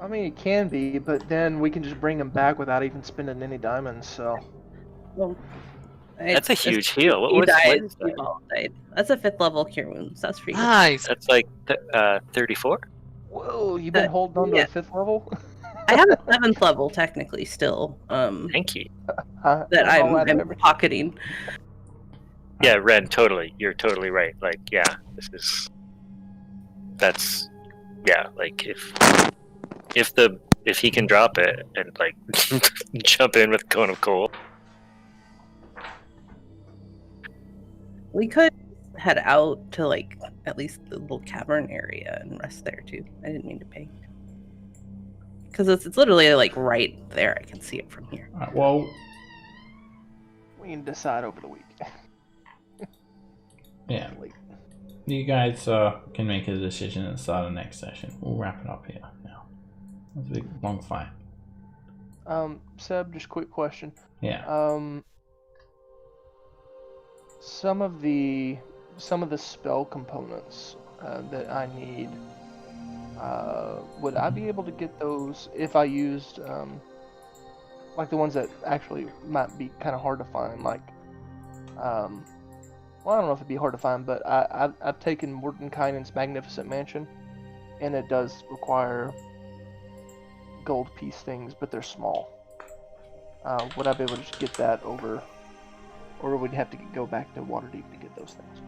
I mean, it can be, but then we can just bring him back without even spending any diamonds, so... Well, That's a it's- huge heal. What You was died. what is We've that? all died. That's a 5th level cure wounds. That's for you. Nice. That's like 34? Whoa, you've been Uh, holding on to yeah. a 5th level? I have a 7th level technically still. Thank you. That I'll I'm, add I'm everything. Oh. pocketing. Yeah, Ren, totally. You're totally right. Like, yeah, that's like if he can drop it and like jump in with Cone of Cold. We could head out to like at least the little cavern area and rest there too. I didn't mean to pay. Because it's literally like right there. I can see it from here. Alright, well, We can decide over the week. yeah. Late. You guys can make a decision at the start of the next session. We'll wrap it up here now. That's a big long fight. Seb, just quick question. Yeah. Some of the spell components that I need, would I be able to get those if I used like the ones that actually might be kind of hard to find, like well, I don't know if it'd be hard to find, but I've taken Mordenkainen's Magnificent Mansion, and it does require gold piece things, but they're small. Would I be able to just get that over, or would you have to go back to Waterdeep to get those things?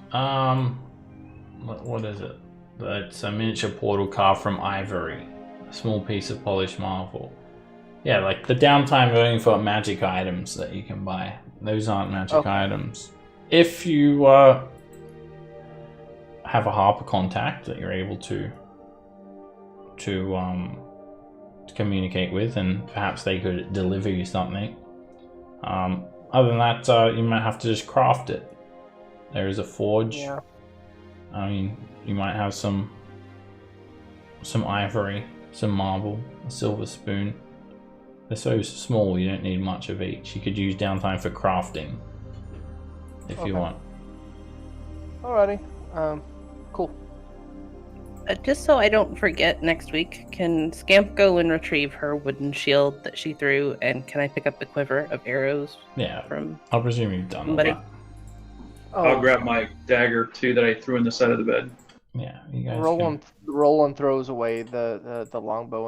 What is it? It's a miniature portal carved from ivory, a small piece of polished marble. Yeah, like the downtime going for magic items that you can buy. Those aren't magic items. If you have a harper contact that you're able to communicate with, and perhaps they could deliver you something. Other than that, you might have to just craft it. There is a forge. Yeah. I mean, you might have some ivory, some marble, a silver spoon. They're so small, you don't need much of each. You could use downtime for crafting if you want. Alrighty. Cool. Just so I don't forget next week, can Scamp go and retrieve her wooden shield that she threw, and can I pick up the quiver of arrows Yeah, from I'll presume you've done all somebody? that. Oh, I'll grab my dagger too that I threw in the side of the bed. Yeah, you guys. Roland throws away the longbow and